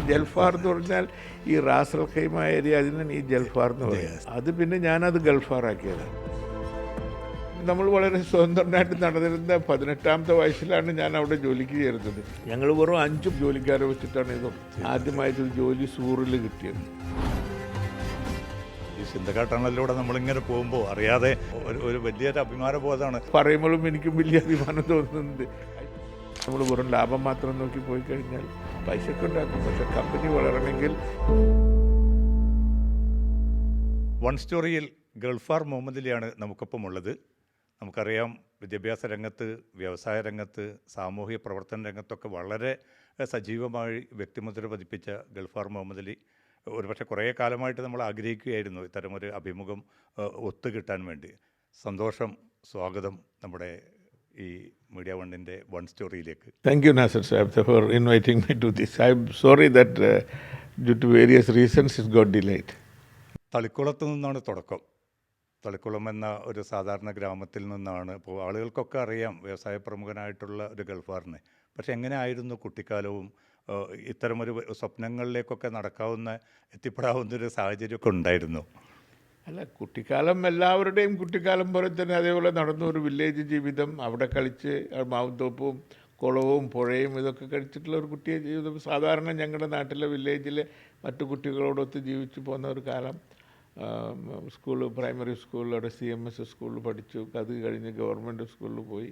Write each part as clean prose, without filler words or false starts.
ജൽഫാർ എന്ന് പറഞ്ഞാൽ ഈ റാസൽ ഖൈമ ഏരിയ, അതിനാണ് ഈ ജൽഫാർ എന്ന് പറയുന്നത്. അത് പിന്നെ ഞാനത് ഗൾഫാറാക്കിയതാണ്. നമ്മൾ വളരെ സ്വതന്ത്രനായിട്ട് നടന്നിരുന്ന 18ാമത്തെ വയസ്സിലാണ് ഞാൻ അവിടെ ജോലിക്ക് ചേരുന്നത്. ഞങ്ങൾ വെറും 5 ജോലിക്കാരെ വെച്ചിട്ടാണ് ഇത് ആദ്യമായിട്ട് ജോലി സൂറിൽ കിട്ടിയത്. ഈ സിന്ധക ടണലിലൂടെ നമ്മളിങ്ങനെ പോകുമ്പോൾ അറിയാതെ ഒരു വലിയൊരു അഭിമാനബോധമാണ്. പറയുമ്പോഴും എനിക്കും വലിയ അഭിമാനം തോന്നുന്നുണ്ട്. നമ്മൾ വെറും ലാഭം മാത്രം നോക്കി പോയി കഴിഞ്ഞാൽ പൈസക്ക് ഉണ്ടാക്കും, പക്ഷെ കമ്പനി വളരണമെങ്കിൽ. വൺ സ്റ്റോറിയിൽ ഗൾഫാർ മുഹമ്മദ് അലിയാണ് നമുക്കൊപ്പം ഉള്ളത്. നമുക്കറിയാം, വിദ്യാഭ്യാസ രംഗത്ത്, വ്യവസായ രംഗത്ത്, സാമൂഹിക പ്രവർത്തന രംഗത്തൊക്കെ വളരെ സജീവമായി വ്യക്തിമുദ്ര പതിപ്പിച്ച ഗൾഫാർ മുഹമ്മദ് അലി ഒരുപക്ഷെ കുറേ കാലമായിട്ട് നമ്മൾ ആഗ്രഹിക്കുകയായിരുന്നു ഇത്തരമൊരു അഭിമുഖം ഒത്തുകിട്ടാൻ വേണ്ടി. സന്തോഷം, സ്വാഗതം നമ്മുടെ ഈ മീഡിയ വണ്ണിൻ്റെ one സ്റ്റോറിയിലേക്ക്. Thank you, Nasir Sahib, for inviting me to this. I'm sorry that due to various reasons it got delayed. തളിക്കുളത്ത് നിന്നാണ് തുടക്കം. തളിക്കുളം എന്ന ഒരു സാധാരണ ഗ്രാമത്തിൽ നിന്നാണ്. ഇപ്പോൾ ആളുകൾക്കൊക്കെ അറിയാം വ്യവസായ പ്രമുഖനായിട്ടുള്ള ഒരു ഗൾഫാറിനെ. പക്ഷേ എങ്ങനെയായിരുന്നു കുട്ടിക്കാലവും? ഇത്തരമൊരു സ്വപ്നങ്ങളിലേക്കൊക്കെ എത്തിപ്പെടാവുന്നൊരു സാഹചര്യമൊക്കെ ഉണ്ടായിരുന്നു? അല്ല, കുട്ടിക്കാലം എല്ലാവരുടെയും കുട്ടിക്കാലം പോലെ തന്നെ അതേപോലെ നടന്നു. ഒരു വില്ലേജ് ജീവിതം, അവിടെ കളിച്ച് മാവുന്തോപ്പും കുളവും പുഴയും ഇതൊക്കെ കഴിച്ചിട്ടുള്ള ഒരു കുട്ടിയെ ജീവിതം. സാധാരണ ഞങ്ങളുടെ നാട്ടിലെ വില്ലേജിലെ മറ്റു കുട്ടികളോടൊത്ത് ജീവിച്ചു പോകുന്ന ഒരു കാലം. സ്കൂൾ, പ്രൈമറി സ്കൂളിൽ അവിടെ CMS സ്കൂളിൽ പഠിച്ചു. അത് കഴിഞ്ഞ് ഗവൺമെൻറ് സ്കൂളിൽ പോയി.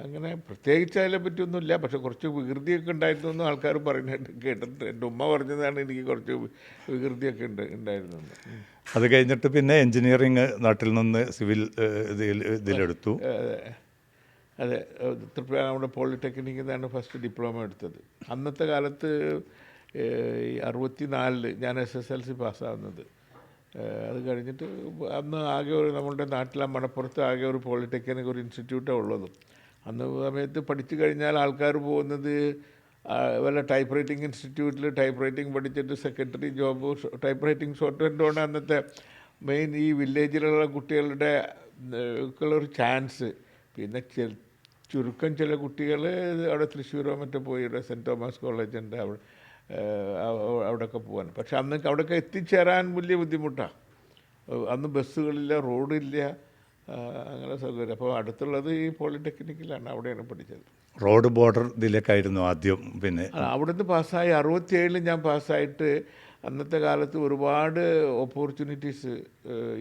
അങ്ങനെ പ്രത്യേകിച്ച് അതിനെ പറ്റിയൊന്നുമില്ല. പക്ഷെ കുറച്ച് വികൃതിയൊക്കെ ഉണ്ടായിരുന്നു എന്ന് ആൾക്കാർ പറയുന്നത് കേട്ടിട്ടുണ്ട്. എൻ്റെ ഉമ്മ പറഞ്ഞതാണ് എനിക്ക് കുറച്ച് വികൃതിയൊക്കെ ഉണ്ടായിരുന്നു. അത് കഴിഞ്ഞിട്ട് പിന്നെ എൻജിനീയറിങ് നാട്ടിൽ നിന്ന് സിവിൽ ഇതിലെടുത്തു. അതെ, ത്രിപുര നമ്മുടെ പോളിടെക്നിക്കിൽ നിന്നാണ് ഫസ്റ്റ് ഡിപ്ലോമ എടുത്തത്. അന്നത്തെ കാലത്ത് 64 ഞാൻ SSLC പാസ്സാവുന്നത്. അത് കഴിഞ്ഞിട്ട് അന്ന് ആകെ ഒരു നമ്മളുടെ നാട്ടിലെ മണപ്പുറത്ത് ആകെ ഒരു പോളിടെക്നിക് ഒരു ഇൻസ്റ്റിറ്റ്യൂട്ടാണ് ഉള്ളത്. അന്ന് സമയത്ത് പഠിച്ചു കഴിഞ്ഞാൽ ആൾക്കാർ പോകുന്നത് വല്ല ടൈപ്പ് റൈറ്റിംഗ് ഇൻസ്റ്റിറ്റ്യൂട്ടിൽ ടൈപ്പ് റൈറ്റിംഗ് പഠിച്ചിട്ട് സെക്രട്ടറി ജോബ്, ടൈപ്പ് റൈറ്റിംഗ് സോഫ്റ്റ്വെയറിൻ്റെ അന്നത്തെ മെയിൻ ഈ വില്ലേജിലുള്ള കുട്ടികളുടെ ഒരു ചാൻസ്. പിന്നെ ചുരുക്കം ചില കുട്ടികൾ അവിടെ തൃശ്ശൂരോ മറ്റോ പോയി, ഇവിടെ സെൻറ്റ് തോമസ് കോളേജ് ഉണ്ട്, അവിടെയൊക്കെ പോകാൻ. പക്ഷെ അന്ന് അവിടെയൊക്കെ എത്തിച്ചേരാൻ വലിയ ബുദ്ധിമുട്ടാണ്. അന്ന് ബസ്സുകളില്ല, റോഡില്ല, അങ്ങനെ സൗകര്യം. അപ്പോൾ അടുത്തുള്ളത് ഈ പോളിടെക്നിക്കിലാണ്, അവിടെയാണ് പഠിച്ചത്. റോഡ് ബോർഡർ ഇതിലേക്കായിരുന്നു ആദ്യം. പിന്നെ അവിടുന്ന് പാസ്സായി 67 ഞാൻ പാസ്സായിട്ട് അന്നത്തെ കാലത്ത് ഒരുപാട് ഓപ്പർച്യൂണിറ്റീസ്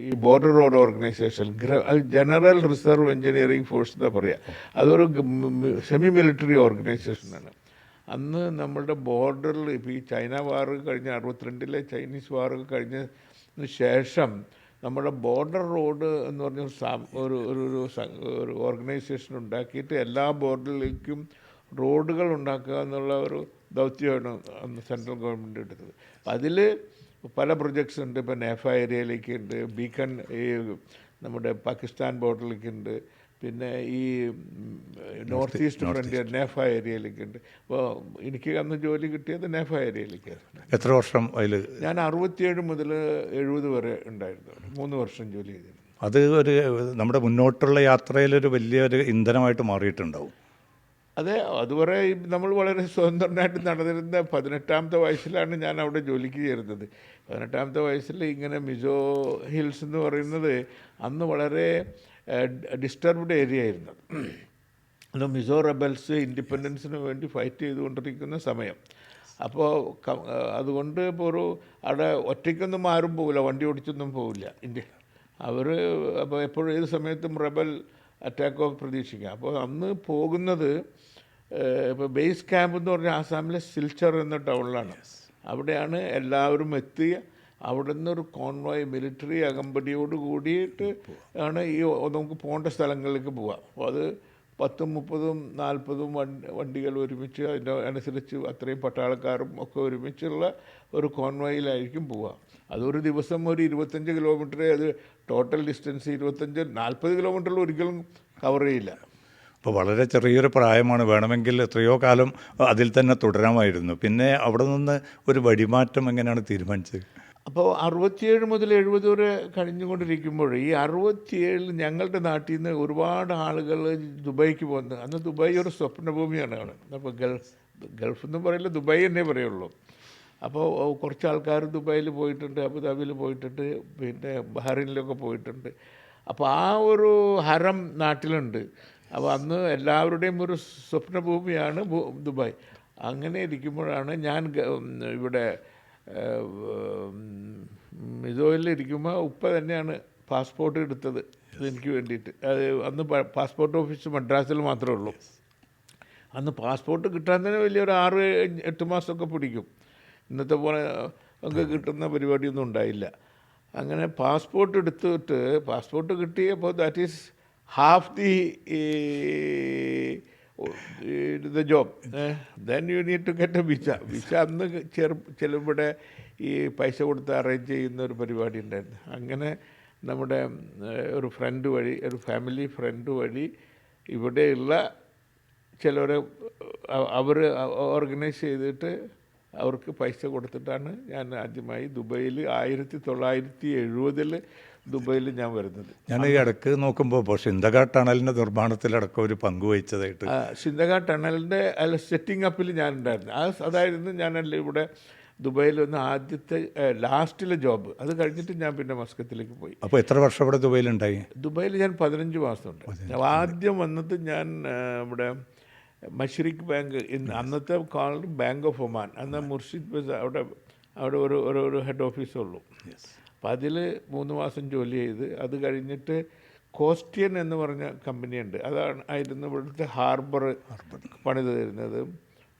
ഈ border road organisation, general reserve engineering force എന്താ പറയുക, അതൊരു സെമി മിലിറ്ററി ഓർഗനൈസേഷനാണ്. അന്ന് നമ്മളുടെ ബോർഡറിൽ ഇപ്പോൾ ഈ ചൈന വാർ കഴിഞ്ഞ 62 ചൈനീസ് വാർ കഴിഞ്ഞതിന് ശേഷം നമ്മുടെ ബോർഡർ റോഡ് എന്ന് പറഞ്ഞ ഒരു ഓർഗനൈസേഷൻ ഉണ്ടാക്കിയിട്ട് എല്ലാ ബോർഡറിലേക്കും റോഡുകൾ ഉണ്ടാക്കുക എന്നുള്ള ഒരു ദൗത്യമാണ് അന്ന് സെൻട്രൽ ഗവൺമെൻറ് എടുത്തത്. അതിൽ പല പ്രൊജക്ട്സ് ഉണ്ട്. ഇപ്പോൾ നേഫ ഏരിയയിലേക്ക് ഉണ്ട്, ബീക്കൺ ഈ നമ്മുടെ പാകിസ്ഥാൻ ബോർഡറിലേക്ക് ഉണ്ട്, പിന്നെ ഈ നോർത്ത് ഈസ്റ്റ് ഫ്രണ്ടിയർ നേഫ ഏരിയയിലേക്ക് ഉണ്ട്. അപ്പോൾ എനിക്ക് അന്ന് ജോലി കിട്ടിയത് നേഫ ഏരിയയിലേക്കായിരുന്നു. എത്ര വർഷം അതിൽ? ഞാൻ 67 മുതൽ 70 വരെ ഉണ്ടായിരുന്നു. 3 വർഷം ജോലി ചെയ്തിരുന്നു. അത് നമ്മുടെ മുന്നോട്ടുള്ള യാത്രയിലൊരു വലിയൊരു ഇന്ധനമായിട്ട് മാറിയിട്ടുണ്ടാവും. അതെ, അതുവരെ നമ്മൾ വളരെ സ്വതന്ത്രനായിട്ട് നടന്നിരുന്ന 18ാമത്തെ വയസ്സിലാണ് ഞാൻ അവിടെ ജോലിക്ക് ചേരുന്നത്. 18ാമത്തെ വയസ്സിൽ ഇങ്ങനെ മിസോ ഹിൽസ് എന്ന് പറയുന്നത് അന്ന് വളരെ ഡിസ്റ്റർബ്ഡ് ഏരിയ ആയിരുന്നു. അന്ന് മിസോ റബൽസ് ഇൻഡിപെൻഡൻസിന് വേണ്ടി ഫൈറ്റ് ചെയ്തുകൊണ്ടിരിക്കുന്ന സമയം. അപ്പോൾ അതുകൊണ്ട് ഇപ്പോൾ അവിടെ ഒറ്റയ്ക്കൊന്നും ആരും പോകില്ല, വണ്ടി ഓടിച്ചൊന്നും പോകില്ല ഇന്ത്യ. അപ്പോൾ എപ്പോഴും ഏത് സമയത്തും റബൽ അറ്റാക്കോ പ്രതീക്ഷിക്കാം. അപ്പോൾ അന്ന് പോകുന്നത് ഇപ്പോൾ ബേസ് ക്യാമ്പ് എന്ന് പറഞ്ഞാൽ ആസാമിലെ സിൽച്ചർ എന്ന ടൗണിലാണ്. അവിടെയാണ് എല്ലാവരും എത്തി. അവിടെ നിന്നൊരു കോൺവോയ് മിലിറ്ററി അകമ്പടിയോട് കൂടിയിട്ട് ആണ് ഈ നമുക്ക് പോകേണ്ട സ്ഥലങ്ങളിലേക്ക് പോവുക. അപ്പോൾ അത് 10, 30, 40 വണ്ടികൾ ഒരുമിച്ച്, അതിൻ്റെ അനുസരിച്ച് അത്രയും പട്ടാളക്കാരും ഒക്കെ ഒരുമിച്ചുള്ള ഒരു കോൺവോയിലായിരിക്കും പോവുക. അതൊരു ദിവസം ഒരു 25 കിലോമീറ്ററേ അത് ടോട്ടൽ ഡിസ്റ്റൻസ്. 40 കിലോമീറ്ററിൽ ഒരിക്കലും കവർ ചെയ്യില്ല. അപ്പോൾ വളരെ ചെറിയൊരു പ്രായമാണ്, വേണമെങ്കിൽ എത്രയോ കാലം അതിൽ തന്നെ തുടരാമായിരുന്നു. പിന്നെ അവിടെ നിന്ന് ഒരു വഴിമാറ്റം എങ്ങനെയാണ് തീരുമാനിച്ചത്? അപ്പോൾ 67 മുതൽ 70 വരെ കഴിഞ്ഞുകൊണ്ടിരിക്കുമ്പോൾ ഈ 67 ഞങ്ങളുടെ നാട്ടിൽ നിന്ന് ഒരുപാട് ആളുകൾ ദുബായിക്ക് പോകുന്നത്. അന്ന് ദുബായ് ഒരു സ്വപ്നഭൂമിയാണ് അവിടെ. അപ്പോൾ ഗൾഫ് എന്ന് പറയില്ല, ദുബായ് എന്നേ പറയുള്ളൂ. അപ്പോൾ കുറച്ച് ആൾക്കാർ ദുബായിൽ പോയിട്ടുണ്ട്, അബുദാബിയിൽ പോയിട്ടുണ്ട്, പിന്നെ ബഹ്റൈനിലൊക്കെ പോയിട്ടുണ്ട്. അപ്പോൾ ആ ഒരു ഹരം നാട്ടിലുണ്ട്. അപ്പോൾ അന്ന് എല്ലാവരുടെയും ഒരു സ്വപ്നഭൂമിയാണ് ദുബായ്. അങ്ങനെ ഇരിക്കുമ്പോഴാണ് ഞാൻ ഇവിടെ മിസോയിലിരിക്കുമ്പോൾ ഉപ്പ തന്നെയാണ് പാസ്പോർട്ട് എടുത്തത് എനിക്ക് വേണ്ടിയിട്ട്. അത് അന്ന് പാസ്പോർട്ട് ഓഫീസ് മദ്രാസിൽ മാത്രമേ ഉള്ളൂ. അന്ന് പാസ്പോർട്ട് കിട്ടാൻ തന്നെ വലിയൊരു 6-8 മാസമൊക്കെ പിടിക്കും. ഇന്നത്തെ പോലെ ഒക്കെ കിട്ടുന്ന പരിപാടിയൊന്നും ഉണ്ടായില്ല. അങ്ങനെ പാസ്പോർട്ട് എടുത്തിട്ട് പാസ്പോർട്ട് കിട്ടിയപ്പോൾ that is half the job. Then you need to get a visa. Visa അന്ന് ചിലവിടെ ഈ പൈസ കൊടുത്ത് അറേഞ്ച് ചെയ്യുന്ന ഒരു പരിപാടി ഉണ്ടായിരുന്നു. അങ്ങനെ നമ്മുടെ ഒരു ഫ്രണ്ട് വഴി, ഒരു ഫാമിലി ഫ്രണ്ട് വഴി ഇവിടെയുള്ള ചിലരെ അവർ ഓർഗനൈസ് ചെയ്തിട്ട് അവർക്ക് പൈസ കൊടുത്തിട്ടാണ് ഞാൻ ആദ്യമായി ദുബൈയിൽ 1970 ദുബൈയിൽ ഞാൻ വരുന്നത്. ഞാൻ ഈ ഇടയ്ക്ക് നോക്കുമ്പോൾ ഇപ്പോൾ സിന്ധക ടണലിൻ്റെ നിർമ്മാണത്തിലടക്കം ഒരു പങ്കുവഹിച്ചതായിട്ട്. സിന്ധക ടണലിൻ്റെ സെറ്റിംഗ് അപ്പിൽ ഞാൻ ഉണ്ടായിരുന്നു. അതായിരുന്നു ഞാനല്ലേ ഇവിടെ ദുബൈയിൽ വന്ന് ആദ്യത്തെ ലാസ്റ്റിലെ ജോബ്. അത് കഴിഞ്ഞിട്ട് ഞാൻ പിന്നെ മസ്കത്തിലേക്ക് പോയി. അപ്പോൾ എത്ര വർഷം ഇവിടെ ദുബൈയിലുണ്ടായി? ദുബൈയിൽ ഞാൻ 15 മാസമുണ്ട്. ആദ്യം വന്നത് ഞാൻ ഇവിടെ മഷ്രിഖ് ബാങ്ക്, അന്നത്തെ കാലത്ത് ബാങ്ക് ഓഫ് ഒമാൻ, അന്ന് മുർഷിദ് ബസ്, അവിടെ ഒരു ഹെഡ് ഓഫീസുള്ളൂ. അപ്പോൾ അതിൽ 3 മാസം ജോലി ചെയ്ത് അത് കഴിഞ്ഞിട്ട് കോസ്റ്റിയൻ എന്ന് പറഞ്ഞ കമ്പനിയുണ്ട്. ആയിരുന്നു ഇവിടുത്തെ ഹാർബർ പണിത് തരുന്നത്,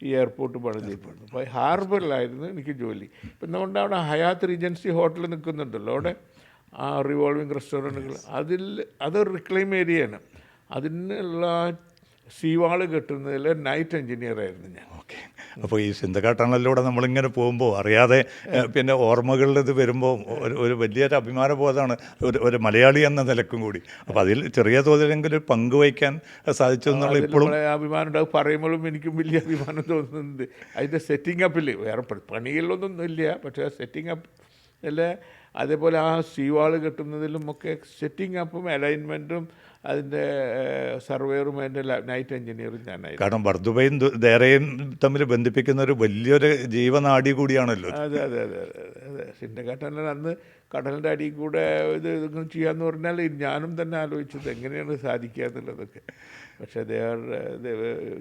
ഈ എയർപോർട്ട് പണിതിരുന്നത്. അപ്പോൾ ഹാർബറിലായിരുന്നു എനിക്ക് ജോലി. ഇപ്പം നമ്മുടെ അവിടെ ഹയാത്ത് റീജൻസി ഹോട്ടൽ നിൽക്കുന്നുണ്ടല്ലോ, അവിടെ ആ റിവോൾവിംഗ് റെസ്റ്റോറൻറ്റുകൾ, അതൊരു റിക്ലെയിം ഏരിയയാണ്. അതിനുള്ള സീവാള് കെട്ടുന്നതിൽ നൈറ്റ് എഞ്ചിനീയർ ആയിരുന്നു ഞാൻ. ഓക്കെ. അപ്പോൾ ഈ സിന്ധക ടണലിലൂടെ നമ്മളിങ്ങനെ പോകുമ്പോൾ അറിയാതെ പിന്നെ ഓർമ്മകളിൽ ഇത് വരുമ്പോൾ ഒരു വലിയൊരു അഭിമാനബോധമാണ് ഒരു മലയാളി എന്ന നിലക്കും കൂടി. അപ്പോൾ അതിൽ ചെറിയ തോതിലെങ്കിലും പങ്കുവയ്ക്കാൻ സാധിച്ചു എന്നുള്ള ഇപ്പോഴും അഭിമാനം ഉണ്ടാകും. പറയുമ്പോഴും എനിക്കും വലിയ അഭിമാനം തോന്നുന്നുണ്ട്. അതിൻ്റെ സെറ്റിംഗ് അപ്പിൽ വേറെ പണികളിലൊന്നും ഇല്ല, പക്ഷേ ആ സെറ്റിംഗ് അപ്പ് അല്ലേ, അതേപോലെ ആ സീവാള് കെട്ടുന്നതിലും ഒക്കെ സെറ്റിംഗ് അപ്പും അലൈൻമെൻറ്റും അതിൻ്റെ സർവേറും അതിൻ്റെ നൈറ്റ് എഞ്ചിനീയറും ഞാനായിരുന്നു. കാരണം ബർദുബയും ദേറയും തമ്മിൽ ബന്ധിപ്പിക്കുന്ന ഒരു വലിയൊരു ജീവനാടി കൂടിയാണല്ലോ. അതെ അതെ അതെ അതെ അതെ. സിന്ധക ടണൽ അന്ന് കടലിൻ്റെ അടിയിൽ കൂടെ ഇത് ചെയ്യാമെന്ന് പറഞ്ഞാൽ ഞാനും തന്നെ ആലോചിച്ചത് എങ്ങനെയാണ് സാധിക്കുക എന്നുള്ളതൊക്കെ. പക്ഷേ they are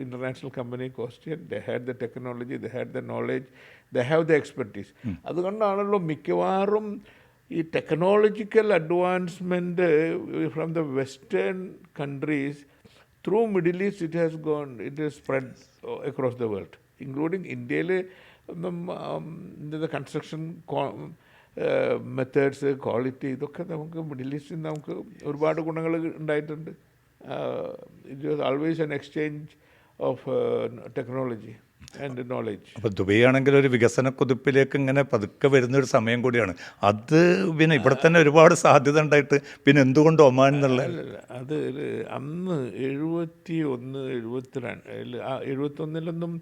international company question, they had the technology, they had the knowledge, they have the expertise. അതുകൊണ്ടാണല്ലോ മിക്കവാറും ഈ technological advancement from the western countries through middle east it has spread across the world, including ഇന്ത്യയിൽ. Construction methods, quality, ഇതൊക്കെ നമുക്ക് middle ഈസ്റ്റിൽ നമുക്ക് ഒരുപാട് ഗുണങ്ങൾ ഉണ്ടായിട്ടുണ്ട്. It was always an exchange of technology and knowledge. അപ്പോൾ ദുബൈ ആണെങ്കിൽ ഒരു വികസന കുതിപ്പിലേക്ക് ഇങ്ങനെ പതുക്കെ വരുന്നൊരു സമയം കൂടിയാണ്. അത് പിന്നെ ഇവിടെ തന്നെ ഒരുപാട് സാധ്യത ഉണ്ടായിട്ട് പിന്നെ എന്തുകൊണ്ട് ഒമാൻ എന്നുള്ള അത് അന്ന് 71-72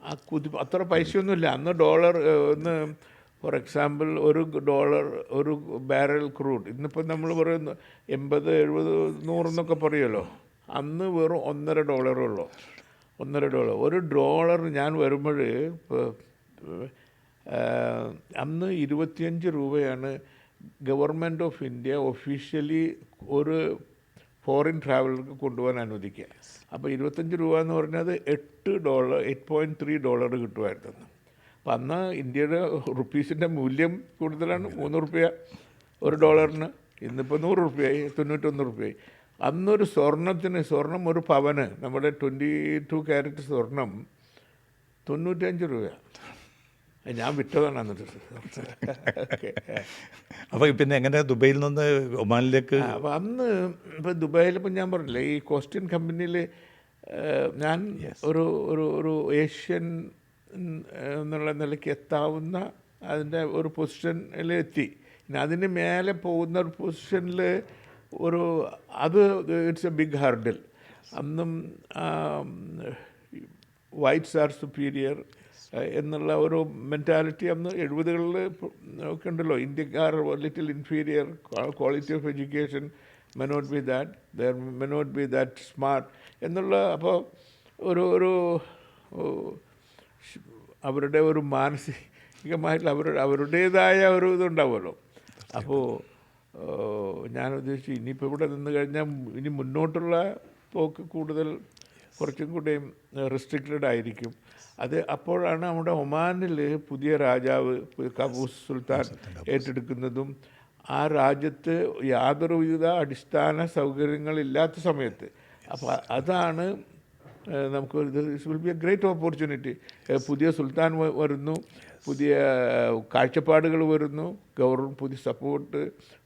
ആ കുതിപ്പ് അത്ര പൈസയൊന്നുമില്ല. അന്ന് ഡോളർ ഒന്ന് ഫോർ എക്സാമ്പിൾ $1 ഒരു ബാരൽ ക്രൂഡ്, ഇന്നിപ്പോൾ നമ്മൾ പറയുന്നു 80, 70, 100 എന്നൊക്കെ പറയുമല്ലോ. അന്ന് വെറും $1.50 ഉള്ളൂ. $1 ഞാൻ വരുമ്പോൾ അന്ന് 25 രൂപയാണ് ഗവൺമെൻറ് ഓഫ് ഇന്ത്യ ഒഫീഷ്യലി ഒരു ഫോറിൻ ട്രാവലർക്ക് കൊണ്ടുപോകാൻ അനുവദിക്കുക. അപ്പോൾ 25 രൂപ എന്ന് പറഞ്ഞത് $8.3 കിട്ടുമായിരുന്നു. അപ്പം അന്ന് ഇന്ത്യയുടെ റുപ്പീസിൻ്റെ മൂല്യം കൂടുതലാണ്, 3 രൂപ $1. ഇന്നിപ്പോൾ 100 രൂപയായി, 91 രൂപയായി. അന്നൊരു സ്വർണം ഒരു പവന്, നമ്മുടെ 22 കാരറ്റ് സ്വർണം 95 രൂപ. ഞാൻ വിറ്റതാണ് എന്നിട്ട്. അപ്പോൾ പിന്നെ എങ്ങനെ ദുബൈയിൽ നിന്ന് ഒമാനിലേക്ക്? അപ്പോൾ അന്ന് ഇപ്പോൾ ദുബായിൽ ഇപ്പം ഞാൻ പറഞ്ഞില്ലേ, ഈ കോസ്റ്റിയൻ കമ്പനിയിൽ ഞാൻ ഒരു ഏഷ്യൻ എന്നുള്ള നിലയ്ക്ക് എത്താവുന്ന അതിൻ്റെ ഒരു പൊസിഷനിൽ എത്തി. പിന്നെ അതിന് മേലെ പോകുന്ന ഒരു പൊസിഷനിൽ അത് ഇറ്റ്സ് എ ബിഗ് ഹർഡിൽ. അന്നും വൈറ്റ്സ് ആർ സുപ്പീരിയർ എന്നുള്ള ഒരു മെൻറ്റാലിറ്റി അന്ന് 70കളിൽ ഒക്കെ ഉണ്ടല്ലോ. ഇന്ത്യക്കാർ little inferior, quality of education may not be that, there may not be that smart എന്നുള്ള. അപ്പോൾ ഒരു അവരുടെ ഒരു മാനസികമായിട്ടുള്ള അവരുടേതായ ഒരു ഇതുണ്ടാവുമല്ലോ. അപ്പോൾ ഞാൻ ഉദ്ദേശിച്ചു ഇനിയിപ്പോൾ ഇവിടെ നിന്ന് കഴിഞ്ഞാൽ ഇനി മുന്നോട്ടുള്ള പോക്ക് കുറച്ചും കൂടെയും റെസ്ട്രിക്റ്റഡ് ആയിരിക്കും. അത് അപ്പോഴാണ് നമ്മുടെ ഒമാനിൽ പുതിയ രാജാവ് കാബൂസ് സുൽത്താൻ ഏറ്റെടുക്കുന്നതും ആ രാജ്യത്ത് യാതൊരുവിധ അടിസ്ഥാന സൗകര്യങ്ങളില്ലാത്ത സമയത്ത്. അപ്പോൾ അതാണ് നമുക്ക് this will be a great opportunity. പുതിയ സുൽത്താൻ വരുന്നു, പുതിയ കാഴ്ചപ്പാടുകൾ വരുന്നു, പുതിയ സപ്പോർട്ട്,